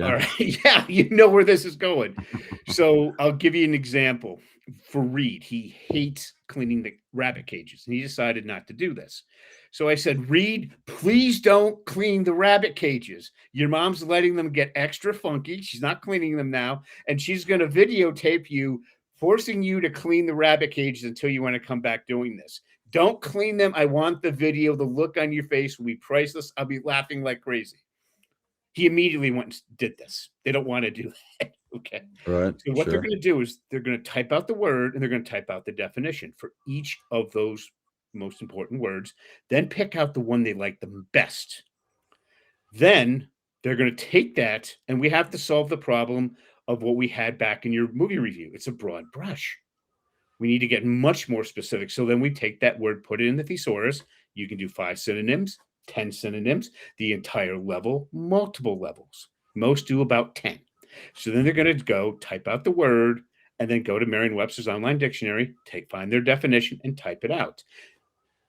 All right. Yeah, you know where this is going. So I'll give you an example. For Reed, he hates cleaning the rabbit cages, and he decided not to do this. So I said, Reed, please don't clean the rabbit cages. Your mom's letting them get extra funky. She's not cleaning them now, and she's going to videotape you forcing you to clean the rabbit cages until you want to come back doing this. Don't clean them. I want the video. The look on your face will be priceless. I'll be laughing like crazy. He immediately went and did this. They don't want to do that. Okay. Right. So what they're Sure. going to do is they're going to type out the word and they're going to type out the definition for each of those most important words, then pick out the one they like the best. Then they're going to take that, and we have to solve the problem of what we had back in your movie review. It's a broad brush. We need to get much more specific. So then we take that word, put it in the thesaurus. You can do 5 synonyms, 10 synonyms, the entire level, multiple levels. Most do about 10. So then they're going to go type out the word and then go to Merriam-Webster's online dictionary, find their definition and type it out.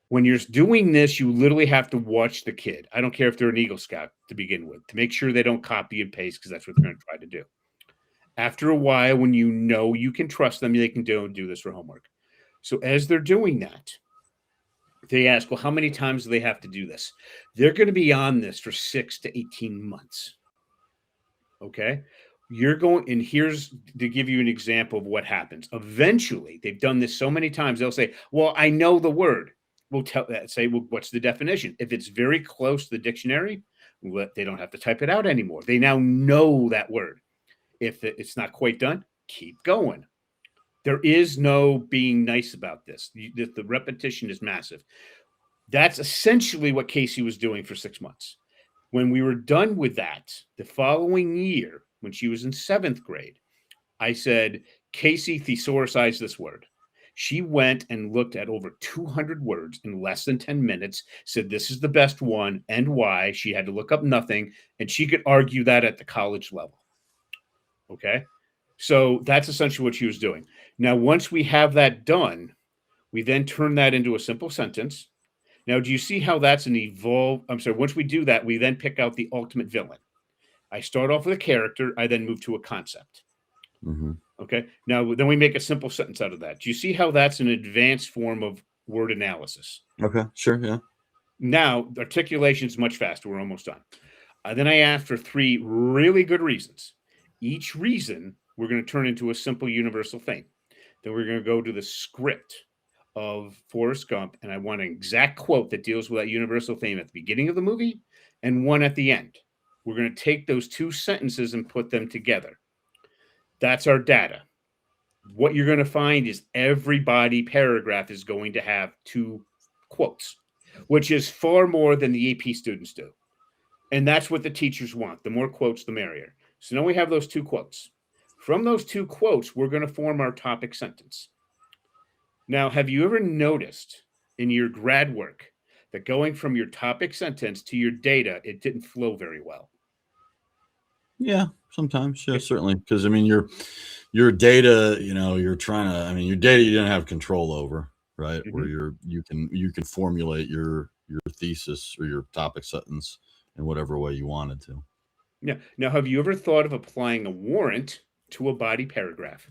When you're doing this, you literally have to watch the kid. I don't care if they're an Eagle Scout to begin with, to make sure they don't copy and paste, because that's what they're going to try to do. After a while, when you know you can trust them, they can do this for homework. So as they're doing that, they ask, well, how many times do they have to do this? They're going to be on this for 6 to 18 months. Okay? You're going, and here's to give you an example of what happens. Eventually, they've done this so many times, they'll say, well, I know the word. We'll tell that, say, well, what's the definition? If it's very close to the dictionary, they don't have to type it out anymore. They now know that word. If it's not quite done, keep going. There is no being nice about this. The repetition is massive. That's essentially what Casey was doing for 6 months. When we were done with that, the following year, when she was in 7th grade, I said, Casey, thesaurisize this word. She went and looked at over 200 words in less than 10 minutes, said this is the best one and why. She had to look up nothing, and she could argue that at the college level. Okay? So that's essentially what she was doing. Now, once we have that done, we then turn that into a simple sentence. Now, do you see how that's an evolve? I'm sorry. Once we do that, we then pick out the ultimate villain. I start off with a character. I then move to a concept. Mm-hmm. Okay. Now, then we make a simple sentence out of that. Do you see how that's an advanced form of word analysis? Okay. Sure. Yeah. Now, articulation is much faster. We're almost done. Then I asked for 3 really good reasons. Each reason we're going to turn into a simple universal thing. Then we're going to go to the script of Forrest Gump, and I want an exact quote that deals with that universal theme at the beginning of the movie and one at the end. We're going to take those 2 sentences and put them together. That's our data. What you're going to find is every body paragraph is going to have 2 quotes, which is far more than the AP students do. And that's what the teachers want. The more quotes, the merrier. So now we have those 2 quotes. From those 2 quotes, we're going to form our topic sentence. Now, have you ever noticed in your grad work that going from your topic sentence to your data, it didn't flow very well? Yeah, sometimes. Yeah, certainly. Because I mean, your data, you're trying to. I mean, your data you don't have control over, right? Mm-hmm. Where you can formulate your thesis or your topic sentence in whatever way you wanted to. Yeah. Now, have you ever thought of applying a warrant to a body paragraph?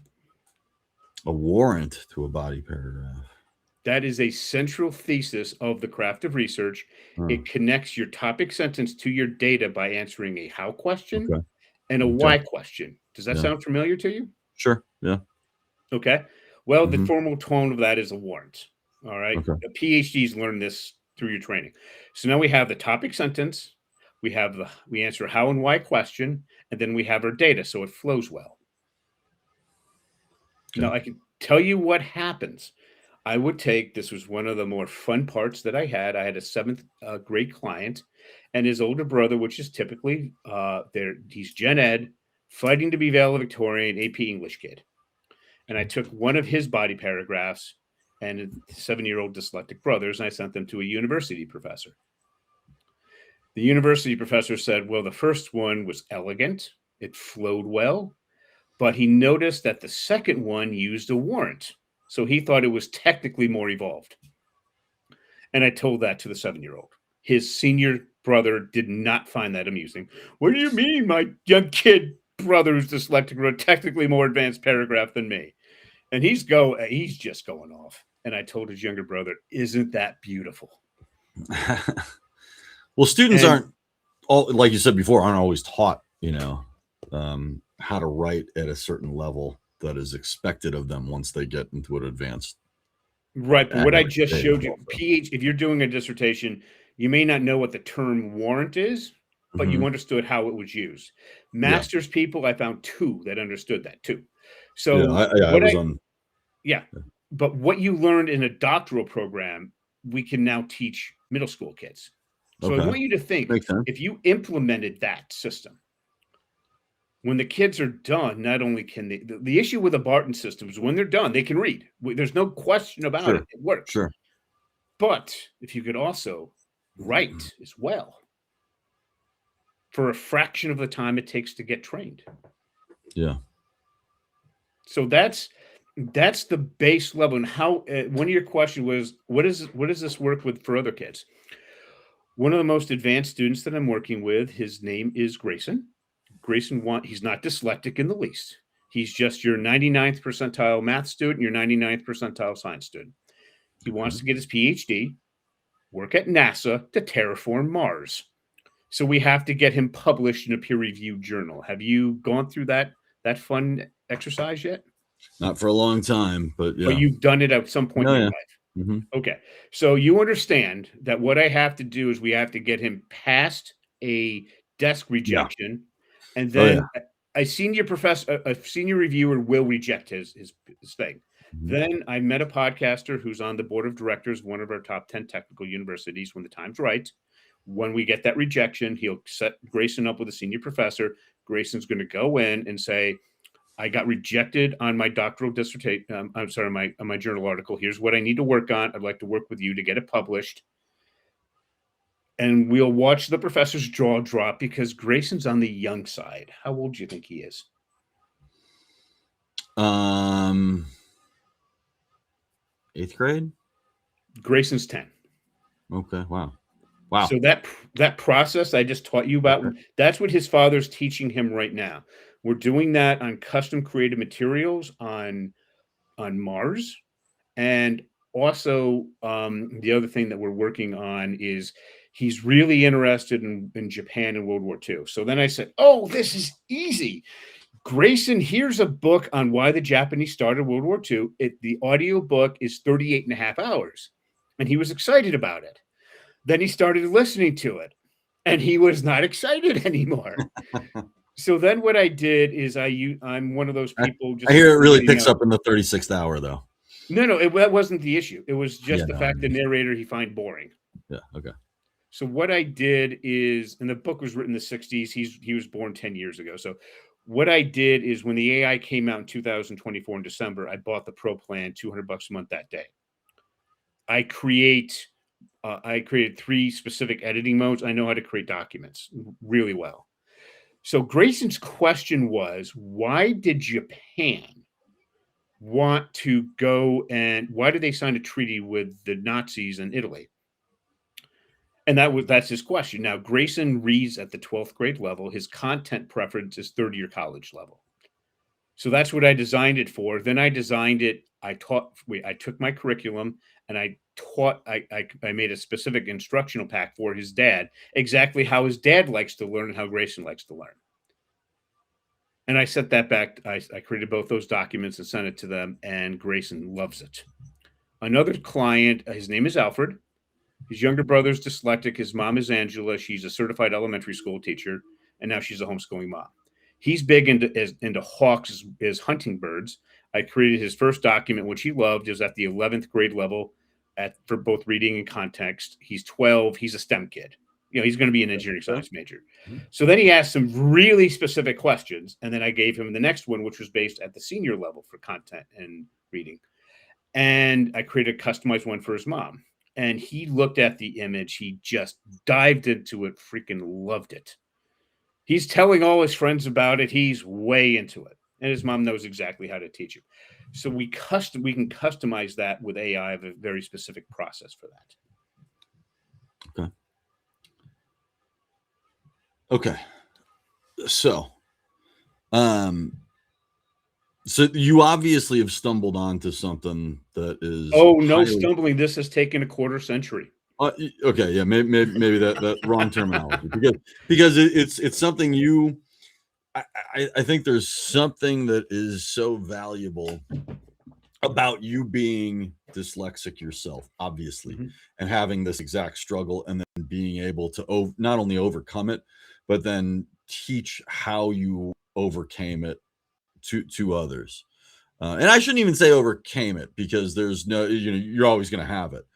A warrant to a body paragraph. That is a central thesis of the craft of research. It connects your topic sentence to your data by answering a how question and a why question. Does that sound familiar to you? Sure. Yeah. Okay. Well, the formal tone of that is a warrant. All right. Okay. The PhDs learn this through your training. So now we have the topic sentence. We answer a how and why question, and then we have our data, so it flows well. Okay. Now I can tell you what happens. This was one of the more fun parts that I had. I had a 7th grade client and his older brother, which is typically he's Gen Ed, fighting to be valedictorian, AP English kid. And I took one of his body paragraphs and 7-year-old dyslexic brothers, and I sent them to a university professor. The university professor said, well, the first one was elegant. It flowed well, but he noticed that the second one used a warrant. So he thought it was technically more evolved. And I told that to the 7-year-old. His senior brother did not find that amusing. What do you mean my young kid brother who's dyslexic wrote a technically more advanced paragraph than me? And he's just going off. And I told his younger brother, isn't that beautiful? Well, students aren't, like you said before, aren't always taught, how to write at a certain level that is expected of them once they get into an advanced Right, but what I just Data showed you, also. if you're doing a dissertation, you may not know what the term warrant is, but you Mhm. understood how it was used. Yeah. Master's people, I found 2 that understood that too. Yeah, So I what was I on. yeah, but what you learned in a doctoral program, we can now teach middle school kids. So I Okay. want you to think, Makes sense. if you implemented that system, when the kids are done, not only can they the issue with the Barton system is when they're done, they can read. There's no question about it. Sure. It works. Sure. But if you could also write as well for a fraction of the time it takes to get trained. Yeah. So that's the base level. And how one of your question was, what does this work with for other kids? One of the most advanced students that I'm working with, his name is Grayson. He's not dyslexic in the least. He's just your 99th percentile math student, your 99th percentile science student. He Okay. wants to get his PhD, work at NASA to terraform Mars. So we have to get him published in a peer-reviewed journal. Have you gone through that fun exercise yet? Not for a long time, but But yeah. you've done it at some point No, in your yeah. life. Mhm. Okay. So you understand that what I have to do is we have to get him past a desk Yeah. rejection, and Oh, yeah. then a senior reviewer will reject his thing. Mhm. Then I met a podcaster who's on the board of directors of one of our top 10 technical universities when the time's right. When we get that rejection, he'll set Grayson up with a senior professor. Grayson's going to go in and say, I got rejected on my doctoral dissertation. I'm sorry, my journal article. Here's what I need to work on. I'd like to work with you to get it published. And we'll watch the professor's jaw drop because Grayson's on the young side. How old do you think he is? Um, 8th grade? Grayson's 10. Okay, wow. Wow. So that process I just taught you about, Okay. that's what his father's teaching him right now. We're doing that on custom created materials on Mars. And also, the other thing that we're working on is he's really interested in Japan in World War II. So then I said, oh, this is easy. Grayson, here's a book on why the Japanese started World War II. The audio book is 38 and a half hours. And he was excited about it. Then he started listening to it and he was not excited anymore. So then what I did is I'm one of those I people, I just so hear it really everybody picks knows. up in the 36th hour, though. No, that wasn't the issue. It was Yeah, just the no, I fact the mean, narrator he find boring. yeah, okay. So what I did is, and the book was written in the 60s. He was born 10 years ago. So what I did is when the AI came out in 2024 in December, I bought the pro plan, $200 a month that day. I created 3 specific editing modes. I know how to create documents really well. So Grayson's question was, why did Japan want to go and why did they sign a treaty with the Nazis in Italy? And that's his question. Now, Grayson reads at the 12th grade level. His content preference is third year college level. So that's what I designed it for. Then I designed it. I took my curriculum and I made a specific instructional pack for his dad, exactly how his dad likes to learn and how Grayson likes to learn. And I set that back. I created both those documents and sent it to them, and Grayson loves it. Another client, his name is Alfred. His younger brother's dyslexic. His mom is Angela. She's a certified elementary school teacher, and now she's a homeschooling mom. He's big into hawks as hunting birds. I created his first document, which he loved, is at the 11th grade level for both reading and context. He's 12. He's a STEM kid. He's going to be an engineering Okay. science major. Mhm. So then he asked some really specific questions, and then I gave him the next one, which was based at the senior level for content and reading. And I created a customized one for his mom. And he looked at the image. He just dived into it, freaking loved it. He's telling all his friends about it. He's way into it. And his mom knows exactly how to teach him. So we can customize that with AI. I have a very specific process for that. Okay. Okay. So, so you obviously have stumbled onto something that is Oh, no highly. stumbling. This has taken a quarter century. Okay, yeah, maybe that wrong terminology because it's something you. I think there's something that is so valuable about you being dyslexic yourself, obviously, Mhm. and having this exact struggle, and then being able to not only overcome it, but then teach how you overcame it to others. And I shouldn't even say overcame it, because there's no, you're always going to have it.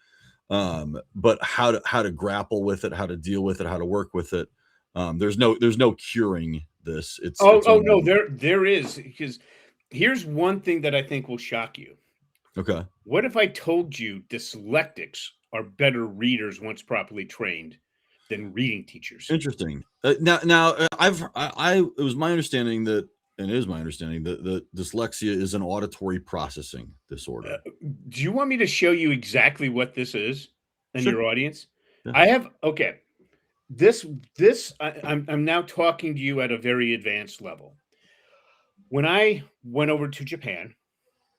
But how to grapple with it, how to deal with it, how to work with it. There's no curing this. It's Oh no, only there is, because here's one thing that I think will shock you. okay. What if I told you dyslectics are better readers once properly trained than reading teachers? Interesting. Now, it was my understanding that, and it is my understanding that dyslexia is an auditory processing Uh, disorder. do you want me to show you exactly what this is and Sure. your audience? Yeah. I have okay. I'm now talking to you at a very advanced level. When I went over to Japan,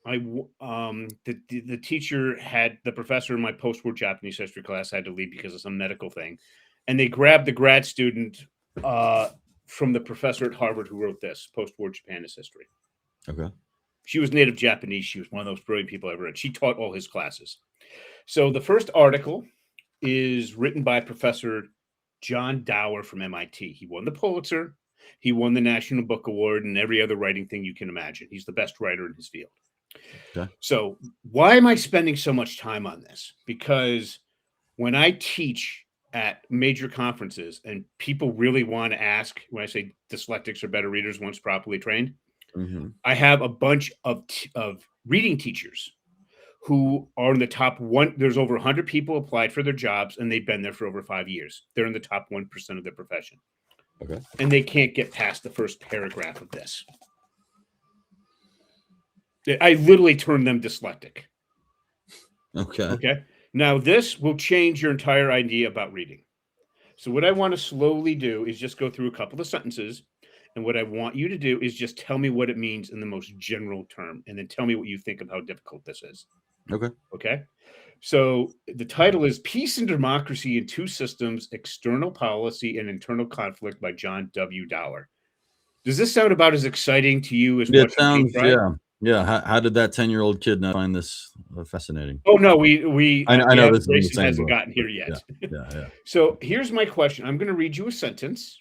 the teacher had the professor in my post-war Japanese history class had to leave because of some medical thing, and they grabbed the grad student uh, from the professor at Harvard who wrote this post-war Japanese history. Okay. She was native Japanese. She was one of those brilliant people I ever read. She taught all his classes. So the first article is written by Professor John Dower from MIT. He won the Pulitzer. He won the National Book Award and every other writing thing you can imagine. He's the best writer in his field. Okay. So, why am I spending so much time on this? Because when I teach at major conferences and people really want to ask, when I say dyslexics are better readers once properly trained, Hmm. I have a bunch of reading teachers who are in the top one. There's over 100 people applied for their jobs, and they've been there for over 5 years. They're in the top 1% of their profession, Okay. and they can't get past the first paragraph of this. I literally turned them dyslexic. Okay. Okay. Now, this will change your entire idea about reading. So, what I want to slowly do is just go through a couple of sentences. And what I want you to do is just tell me what it means in the most general term, and then tell me what you think of how difficult this is. Okay. Okay. So, the title is Peace and Democracy in Two Systems, External Policy and Internal Conflict by John W. Dower. Does this sound about as exciting to you as It watching paint sounds, dry? yeah, yeah. How did that 10-year-old kid not find this fascinating? Oh no, we I the know average this is in the Grayson same hasn't book, gotten but here yeah, yet. yeah. So here's my question. I'm going to read you a sentence.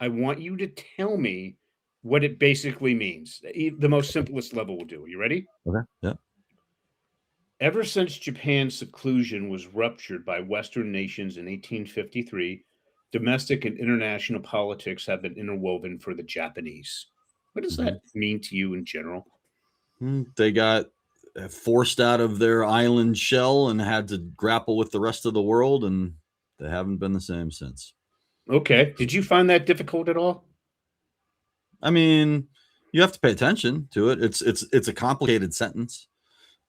I want you to tell me what it basically means. The most simplest level will do. You ready? Okay. Yeah. Ever since Japan's seclusion was ruptured by Western nations in 1853, domestic and international politics have been interwoven for the Japanese. What does Hmm. that mean to you in general? They got forced out of their island shell and had to grapple with the rest of the world, and they haven't been the same since. Okay. Did you find that difficult at all? I mean, you have to pay attention to it. It's a complicated sentence.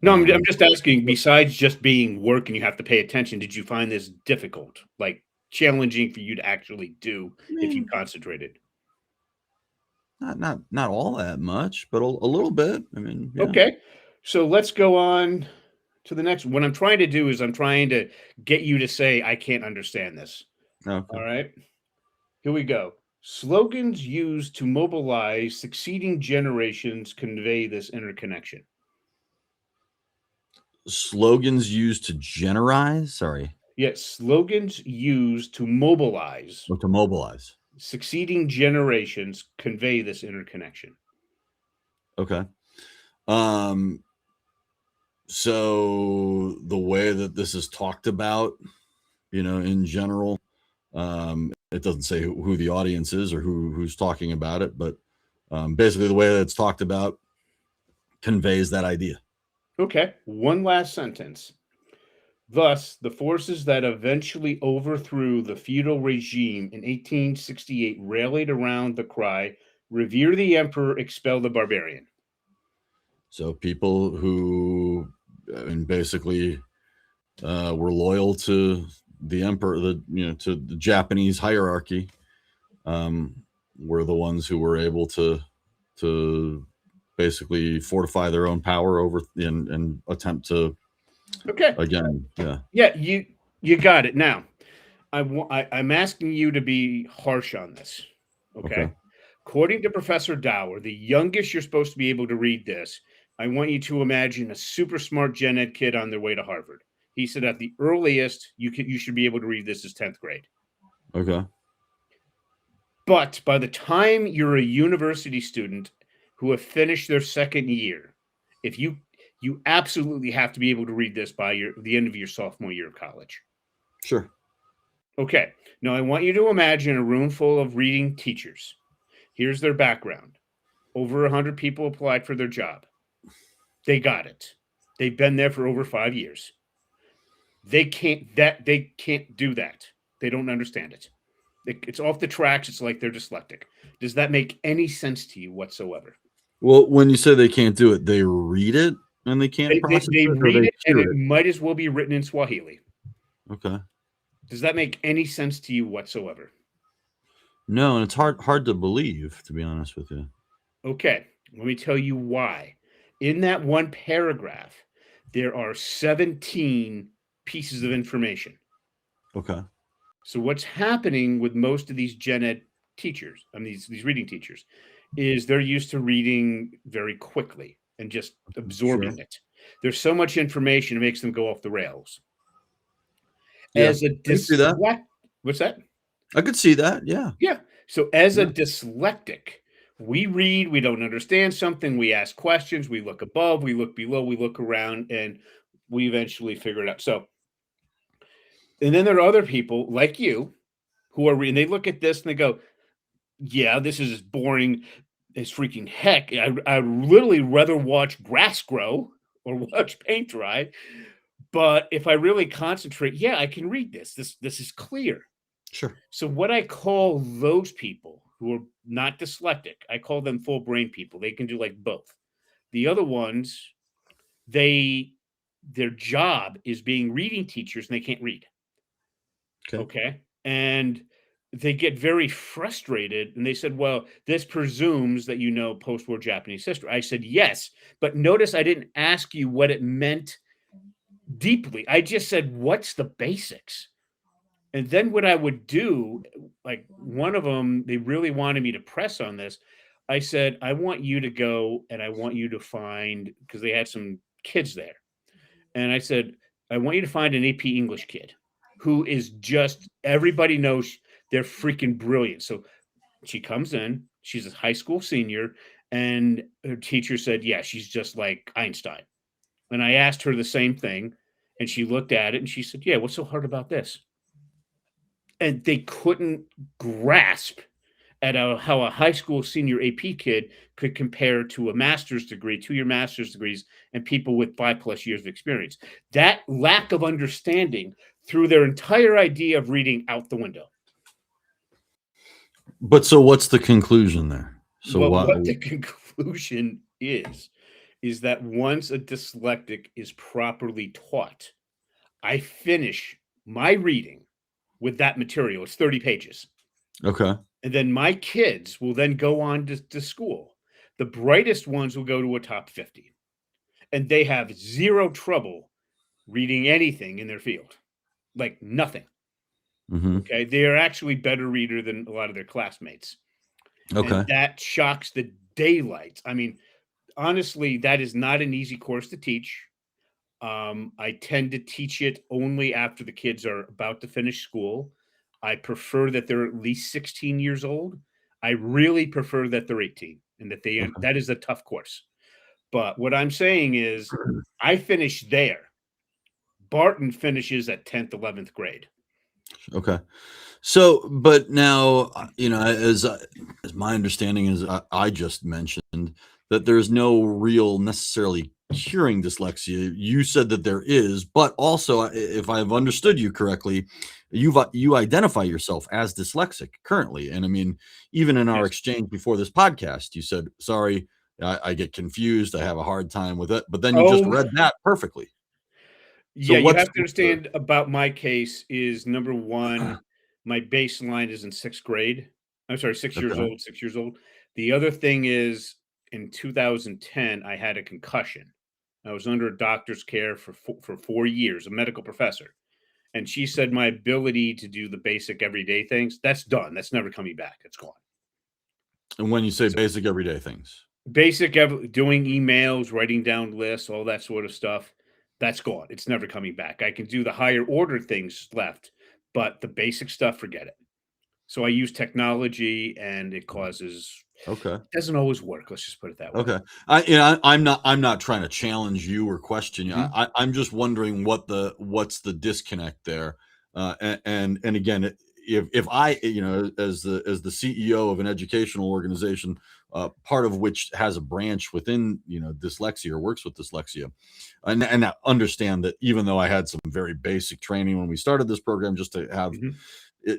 No, I'm Um, just asking, besides just being work and you have to pay attention, did you find this difficult, like challenging for you to actually do I if you mean, concentrated? not all that much, but a little bit. I mean, yeah. Okay. So let's go on to the next. What I'm trying to do is I'm trying to get you to say, I can't understand this. Okay. All right. Here we go. Slogans used to mobilize succeeding generations convey this interconnection. Slogans used to generalize. Sorry, Yes, slogans used to mobilize or to mobilize. succeeding generations convey this interconnection. Okay. Um. So the way that this is talked about, in general, it doesn't say who the audience is or who's talking about it, but basically the way that it's talked about conveys that idea. Okay, one last sentence. Thus, the forces that eventually overthrew the feudal regime in 1868 rallied around the cry, Revere the Emperor, expel the barbarian. So people who, and basically, were loyal to the emperor, to the Japanese hierarchy, were the ones who were able to basically fortify their own power over and attempt to, Okay, again, yeah. yeah, you got it. Now, I'm asking you to be harsh on this. Okay. Okay, according to Professor Dower, the youngest you're supposed to be able to read this, I want you to imagine a super smart gen ed kid on their way to Harvard. He said at the earliest you should be able to read this as 10th grade. Okay. But by the time you're a university student who have finished their second year, if you absolutely have to be able to read this by the end of your sophomore year of college. Sure. Okay. Now I want you to imagine a room full of reading teachers. Here's their background. Over 100 people applied for their job. They got it. They've been there for over 5 years. They can't do that. They don't understand it. It's off the tracks. It's like they're dyslexic. Does that make any sense to you whatsoever? Well, when you say they can't do it, they read it and they can't process They it, or read they it, and hear it might as well be written in Swahili. Okay. Does that make any sense to you whatsoever? No, and it's hard to believe, to be honest with you. Okay, let me tell you why. In that one paragraph, there are 17 pieces of information. Okay. So what's happening with most of these gen ed teachers, these reading teachers, is they're used to reading very quickly and just absorbing it. There's so much information, it makes them go off the rails. Yeah, As a what's that? I could see that. Yeah. Yeah. So as a dyslexic, we read, we don't understand something, we ask questions, we look above, we look below, we look around, and we eventually figure it out. So, and then there are other people like you who are reading, they look at this and they go, yeah, this is as boring as freaking heck. I'd literally rather watch grass grow or watch paint dry. But if I really concentrate, yeah, I can read this. This is clear. Sure. So what I call those people who are not dyslexic, I call them full brain people. They can do like both. The other ones, their job is being reading teachers and they can't read. Okay. And they get very frustrated. And they said, well, this presumes that you know post-war Japanese history. I said, yes. But notice I didn't ask you what it meant deeply. I just said, what's the basics? And then what I would do, like one of them, they really wanted me to press on this. I said, I want you to go and I want you to find, because they had some kids there. And I said, I want you to find an AP English kid who is just, everybody knows they're freaking brilliant. So she comes in, she's a high school senior, and her teacher said, yeah, she's just like Einstein. And I asked her the same thing, and she looked at it and she said, yeah, what's so hard about this? And they couldn't grasp at how a high school senior AP kid could compare to a master's degree, 2-year master's degrees, and people with 5+ years of experience. That lack of understanding threw their entire idea of reading out the window. But so what's the conclusion there? So what the conclusion is that once a dyslexic is properly taught, I finish my reading with that material. It's 30 pages. Okay. And then my kids will then go on to school. The brightest ones will go to a top 50. And they have zero trouble reading anything in their field. Like nothing. Mm-hmm. Okay. They are actually better reader than a lot of their classmates. Okay. And that shocks the daylights. I mean, honestly, that is not an easy course to teach. I tend to teach it only after the kids are about to finish school. I prefer that they're at least 16 years old. I really prefer that they're 18 and that that is a tough course. But what I'm saying is I finish there. Barton finishes at 10th, 11th grade. Okay. So, but now, as my understanding is, I just mentioned that there's no real necessarily curing dyslexia. You said that there is, but also, if I've understood you correctly, you identify yourself as dyslexic currently. And I mean, even in our exchange before this podcast, you said, sorry, I get confused. I have a hard time with it. But then you just read that perfectly. Yeah, you have to understand about my case is number one, my baseline is in 6th grade. I'm sorry, 6 years old, 6 years old. The other thing is in 2010, I had a concussion. I was under a doctor's care for 4 years, a medical professor. And she said my ability to do the basic everyday things, that's done. That's never coming back. It's gone. And when you say basic everyday things? doing emails, writing down lists, all that sort of stuff, that's gone. It's never coming back. I can do the higher order things left, but the basic stuff, forget it. So I use technology and it Okay. doesn't always work. Let's just put it that way. Okay. I'm not trying to challenge you or question you. Mhm, I'm just wondering what's the disconnect there. And again, if I, as the CEO of an educational organization, part of which has a branch within, dyslexia or works with dyslexia, and I understand that even though I had some very basic training when we started this program, just to have mhm,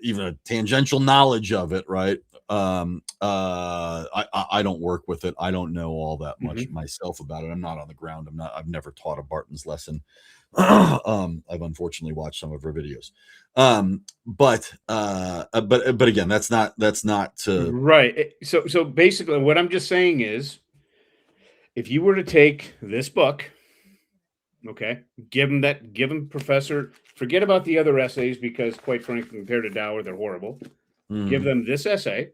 even a tangential knowledge of it, right? I don't work with it. I don't know all that much mhm. myself about it. I'm not on the ground. I've never taught a Barton's lesson. I've unfortunately watched some of her videos. But again, that's not to. Right. So basically, what I'm just saying is, if you were to take this book, okay, give them professor. Forget about the other essays because, quite frankly, compared to Dower, they're horrible. Give Mhm, them this essay,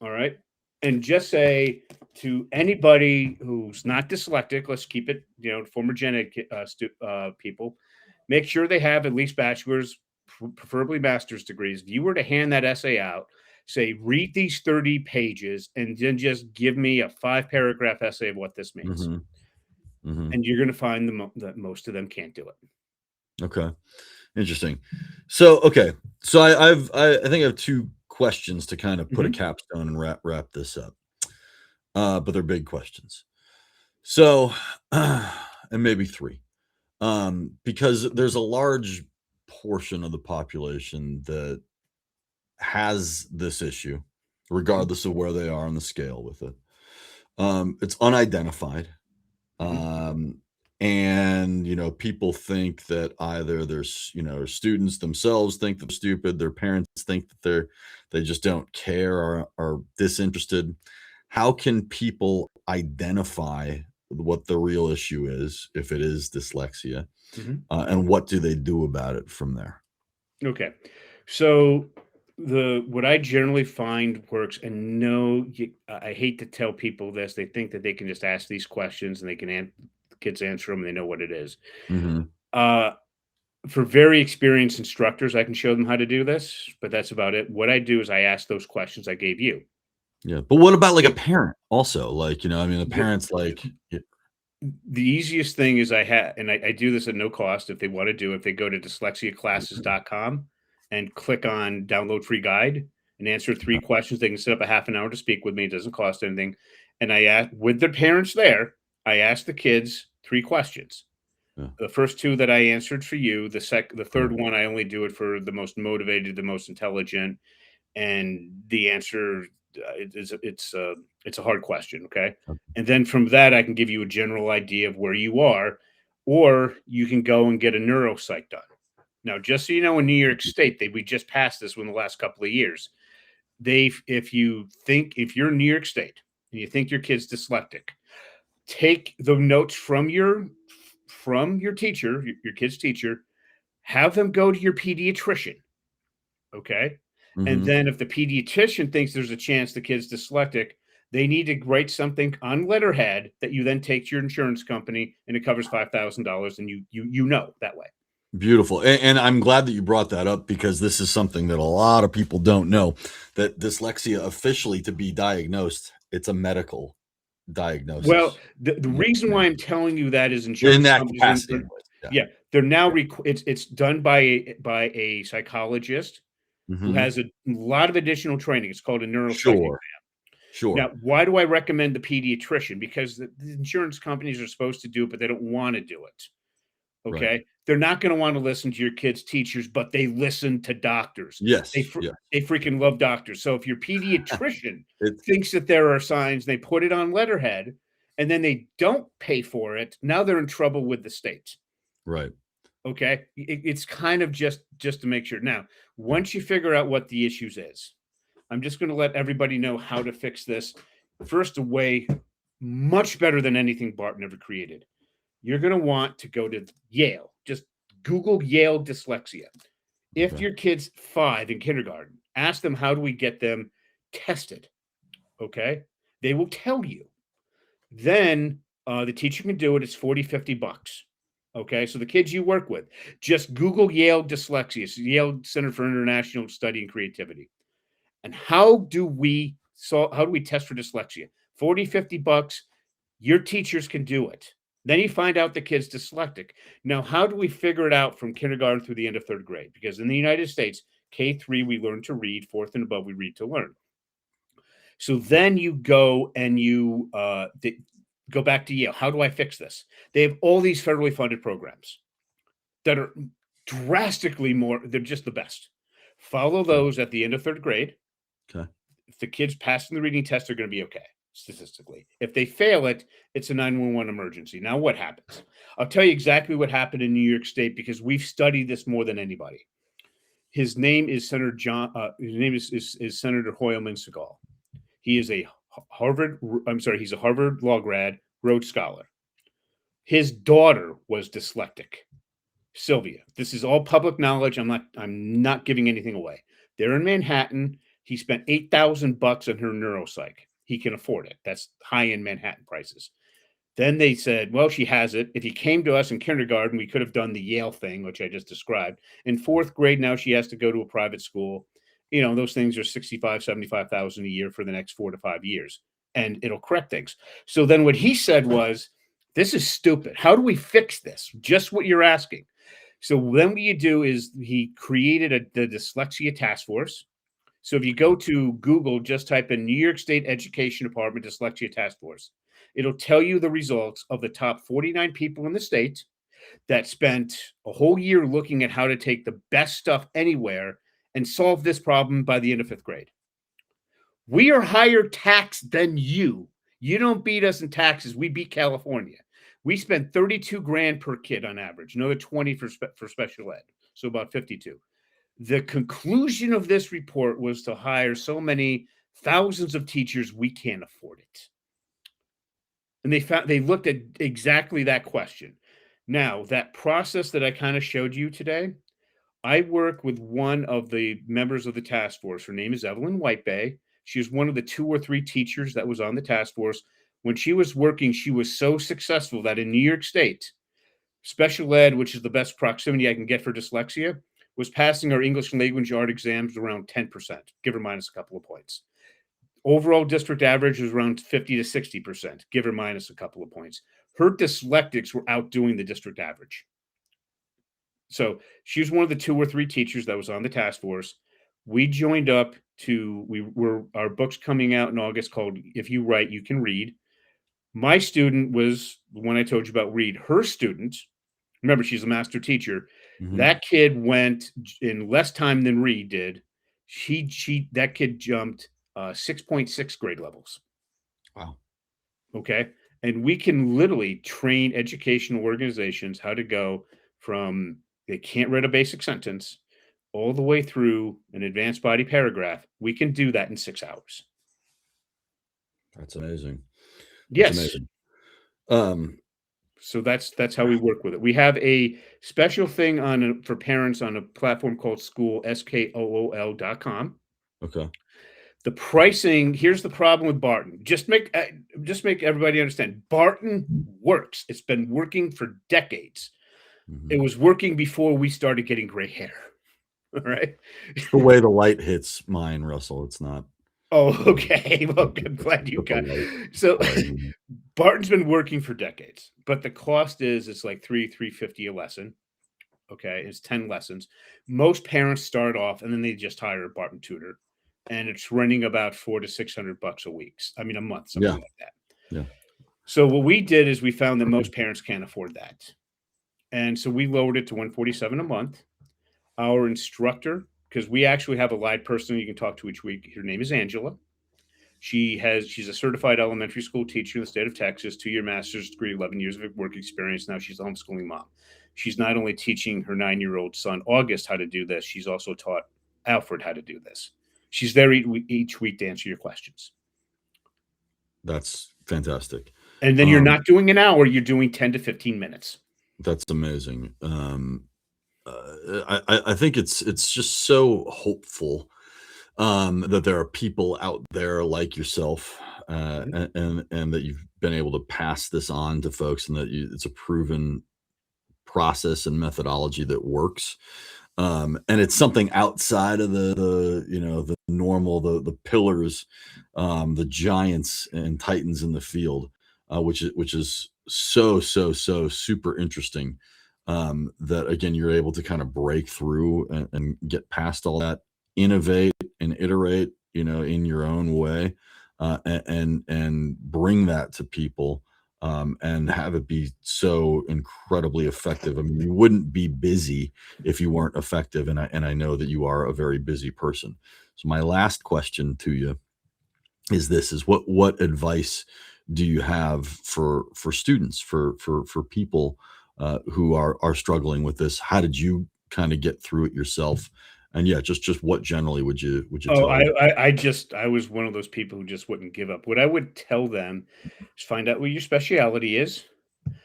all right, and just say to anybody who's not dyslexic, let's keep it, former gen ed people, make sure they have at least bachelor's, preferably master's degrees. If you were to hand that essay out, say, read these 30 pages, and then just give me a 5 paragraph essay of what this means. mhm, mhm. And you're going to find that most of them can't do it. Okay, interesting. So okay, so I think I have two questions to kind of put a Mhm, capstone and wrap this up. But they're big questions. So, and maybe 3, because there's a large portion of the population that has this issue, mhm, regardless of where they are on the scale with it. It's unidentified, mhm, um, and, people think that either there's, students themselves think they're stupid, their parents think that they just don't care or are disinterested. How can people identify what the real issue is, if it is dyslexia, mhm. and what do they do about it from there? Okay. So the what I generally find works, and no, I hate to tell people this. They think that they can just ask these questions and they can the kids answer them and they know what it is. Mhm. Uh, for very experienced instructors, I can show them how to do this, but that's about it. What I do is I ask those questions I gave you. Yeah, but what about, like, a If parent also? Like, I mean, the the, parent's like, y the easiest thing is and I do this at no cost if they want to do it, if they go to dyslexiaclasses.com and click on download free guide and answer 3 questions. They can set up a half an hour to speak with me. It doesn't cost anything. And I ask with their parents there, I ask the kids 3 questions. yeah, The first 2 that I answered for you, the yeah, third one, I only do it for the most motivated, the most intelligent, and the answer, it's a hard question, okay? And then from that, I can give you a general idea of where you are, or you can go and get a neuropsych done. Now, just so you know, in New York State, we just passed this in the last couple of years. If you're in New York State and you think your kid's dyslexic, take the notes from your teacher, your kid's teacher, have them go to your pediatrician. Okay. And mhm. then if the pediatrician thinks there's a chance the kid's dyslexic, they need to write something on letterhead that you then take to your insurance company and it covers $5,000 and you know that way. Beautiful, and I'm glad that you brought that up because this is something that a lot of people don't know, that dyslexia officially to be diagnosed, it's a medical Well, diagnosis. the Yeah, reason yeah. why I'm telling you that is In insurance that companies capacity anyways, yeah, yeah, they're now yeah. it's done by a psychologist who Mhm. has a lot of additional training. It's called a neuropsych. Sure, Now, sure. why do I recommend the pediatrician? Because the insurance companies are supposed to do it, but they don't want to do it. Right. Okay, they're not going to want to listen to your kids' teachers, but they listen to doctors. Yes, yes. They freaking love doctors. So if your pediatrician It's thinks that there are signs, they put it on letterhead, and then they don't pay for it. Now they're in trouble with the state. right. Okay, it's kind of just to make sure. Now, Yeah, once you figure out what the issues is, I'm just going to let everybody know how to fix this. First, a way much better than anything Barton ever created. You're going to want to go to Yale. Just Google Yale dyslexia. If okay. your kid's 5 in kindergarten, ask them how do we get them tested. Okay, they will tell you. Then the teacher can do it. It's 40, 50 bucks. Okay, so the kids you work with, just Google Yale Dyslexia, it's Yale Center for International Study and Creativity. And how do we test for dyslexia? 40, 50 bucks. Your teachers can do it. Then you find out the kid's dyslexic. Now, how do we figure it out from kindergarten through the end of third grade? Because in the United States, K3, we learn to read. Fourth and above, we read to learn. So then you go and you go back to Yale. How do I fix this? They have all these federally funded programs that are drastically more, they're just the best. Follow those at the end of third grade. Okay. If the kids passing the reading test, they're going to be okay statistically. If they fail it, it's a 911 emergency. Now, what happens? I'll tell you exactly what happened in New York State because we've studied this more than anybody. His name is Senator John. His name is Senator Hoylman Segal. He is a he's a Harvard law grad, Rhodes Scholar. His daughter was dyslexic. Sylvia. This is all public knowledge. I'm not giving anything away. They're in Manhattan. He spent $8,000 on her neuropsych. He can afford it. That's high-end Manhattan prices. Then they said, well, she has it. If he came to us in kindergarten, we could have done the Yale thing, which I just described. In fourth grade, now she has to go to a private school. You know, those things are $65,000, $75,000 a year for the next 4 to 5 years, and it'll correct things. So then what he said was, this is stupid. How do we fix this? Just what you're asking. So then what you do is he created the Dyslexia Task Force. So if you go to Google, just type in New York State Education Department Dyslexia Task Force. It'll tell you the results of the top 49 people in the state that spent a whole year looking at how to take the best stuff anywhere and solve this problem by the end of fifth grade. We are higher taxed than you. You don't beat us in taxes. We beat California. We spend 32 grand per kid on average, another 20 for special ed, so about 52. The conclusion of this report was to hire so many thousands of teachers, we can't afford it. And they looked at exactly that question. Now, that process that I kind of showed you today, I work with one of the members of the task force. Her name is Evelyn Whitebay. She was one of the 2 or 3 teachers that was on the task force. When she was working, she was so successful that in New York State, special ed, which is the best proximity I can get for dyslexia, was passing our English language art exams around 10%, give or minus a couple of points. Overall district average was around 50 to 60%, give or minus a couple of points. Her dyslexics were outdoing the district average. So she was one of the 2 or 3 teachers that was on the task force. We joined up our book's coming out in August called If You Write, You Can Read. My student was the one I told you about, Reed. Her student, remember, she's a master teacher. Mm-hmm. That kid went in less time than Reed did. That kid jumped 6.6 grade levels. Wow. Okay. And we can literally train educational organizations how to go from they can't write a basic sentence all the way through an advanced body paragraph. We can do that in 6 hours. That's amazing. Yes. Amazing. So that's how we work with it. We have a special thing for parents on a platform called School, SKOOL.com. Okay. The pricing, here's the problem with Barton. Just make everybody understand. Barton works. It's been working for decades. Mm-hmm. It was working before we started getting gray hair. All right. It's the way the light hits mine, Russell. It's not. Oh, okay. Well, I'm glad you got it. So Barton's been working for decades, but the cost it's like $350 a lesson. Okay. It's 10 lessons. Most parents start off and then they just hire a Barton tutor, and it's running about $400 to $600 a month, something like that. Yeah. So what we did is we found that most parents can't afford that. And so we lowered it to $147 a month. Our instructor, because we actually have a live person you can talk to each week. Her name is Angela. She's a certified elementary school teacher in the state of Texas, 2-year master's degree, 11 years of work experience. Now she's a homeschooling mom. She's not only teaching her 9-year-old son, August, how to do this, she's also taught Alfred how to do this. She's there each week to answer your questions. That's fantastic. And then you're not doing an hour, you're doing 10 to 15 minutes. That's amazing. I think it's just so hopeful that there are people out there like yourself Mhm. and that you've been able to pass this on to folks, and that it's a proven process and methodology that works. And it's something outside of the normal, the pillars, the giants and titans in the field, which is so super interesting. That again, you're able to kind of break through and get past all that, innovate and iterate, in your own way, and bring that to people, and have it be so incredibly effective. I mean, you wouldn't be busy if you weren't effective, and I know that you are a very busy person. So my last question to you is this: is what advice do you have for students, for people who are struggling with this? How did you kind of get through it yourself? And yeah, just what generally would you Oh, tell them? I was one of those people who just wouldn't give up. What I would tell them is find out what your specialty is.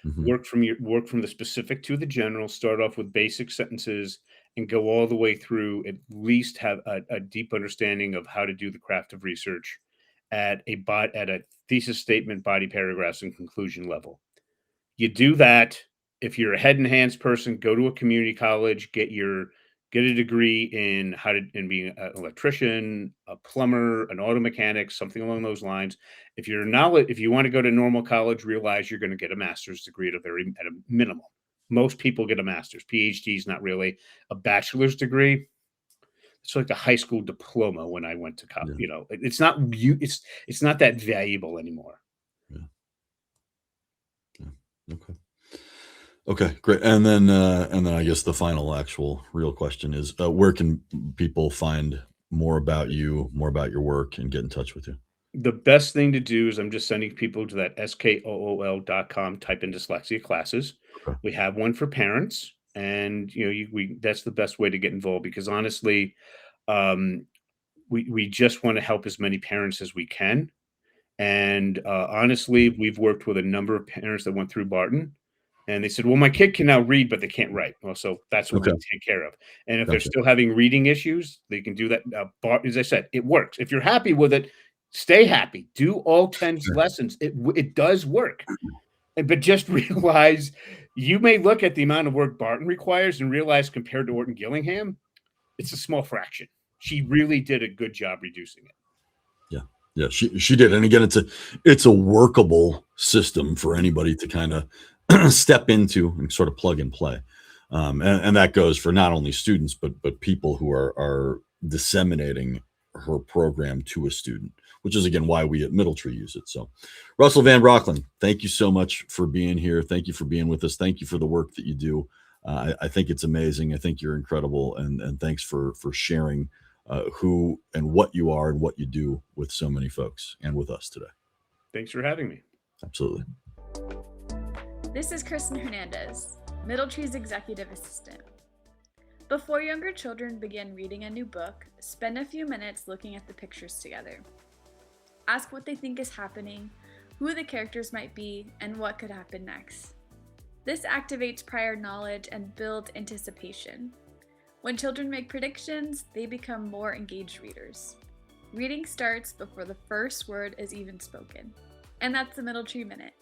Hmm. Work from the specific to the general. Start off with basic sentences and go all the way through. At least have a deep understanding of how to do the craft of research at a thesis statement, body paragraphs, and conclusion level. You do that. If you're a head and hands person, go to a community college, get a degree in in being an electrician, a plumber, an auto mechanic, something along those lines. If you want to go to normal college, realize you're going to get a master's degree at a minimum. Most people get a master's. PhD is not really a bachelor's degree. It's like a high school diploma when I went to college. Yeah, It's not that valuable anymore. yeah, yeah. Okay. Okay, great. And then I guess the final actual real question is, where can people find more about you, more about your work, and get in touch with you? The best thing to do is I'm just sending people to that skool.com, type in dyslexia classes. Okay. We have one for parents, and we that's the best way to get involved because honestly, um, we just want to help as many parents as we can. And honestly, Mhm. we've worked with a number of parents that went through Barton, and they said, "Well, my kid can now read, but they can't write." Well, so that's what we Okay, take care of. And if they're gotcha. still having reading issues, they can do that. As I said, it works. If you're happy with it, stay happy. Do all 10 Sure. lessons. It does work. But just realize you may look at the amount of work Barton requires and realize compared to Orton Gillingham, it's a small fraction. She really did a good job reducing it. Yeah, yeah, she did, and again, it's a workable system for anybody to kind of step into and sort of plug and play, and that goes for not only students but people who are disseminating her program to a student, which is again why we at Middle Tree use it. So, Russell Van Brocklin, thank you so much for being here. Thank you for being with us. Thank you for the work that you do. I think it's amazing. I think you're incredible, and thanks for sharing who and what you are and what you do with so many folks and with us today. Thanks for having me. Absolutely. This is Kristen Hernandez, Middle Tree's executive assistant. Before younger children begin reading a new book, spend a few minutes looking at the pictures together. Ask what they think is happening, who the characters might be, and what could happen next. This activates prior knowledge and builds anticipation. When children make predictions, they become more engaged readers. Reading starts before the first word is even spoken. And that's the Middle Tree Minute.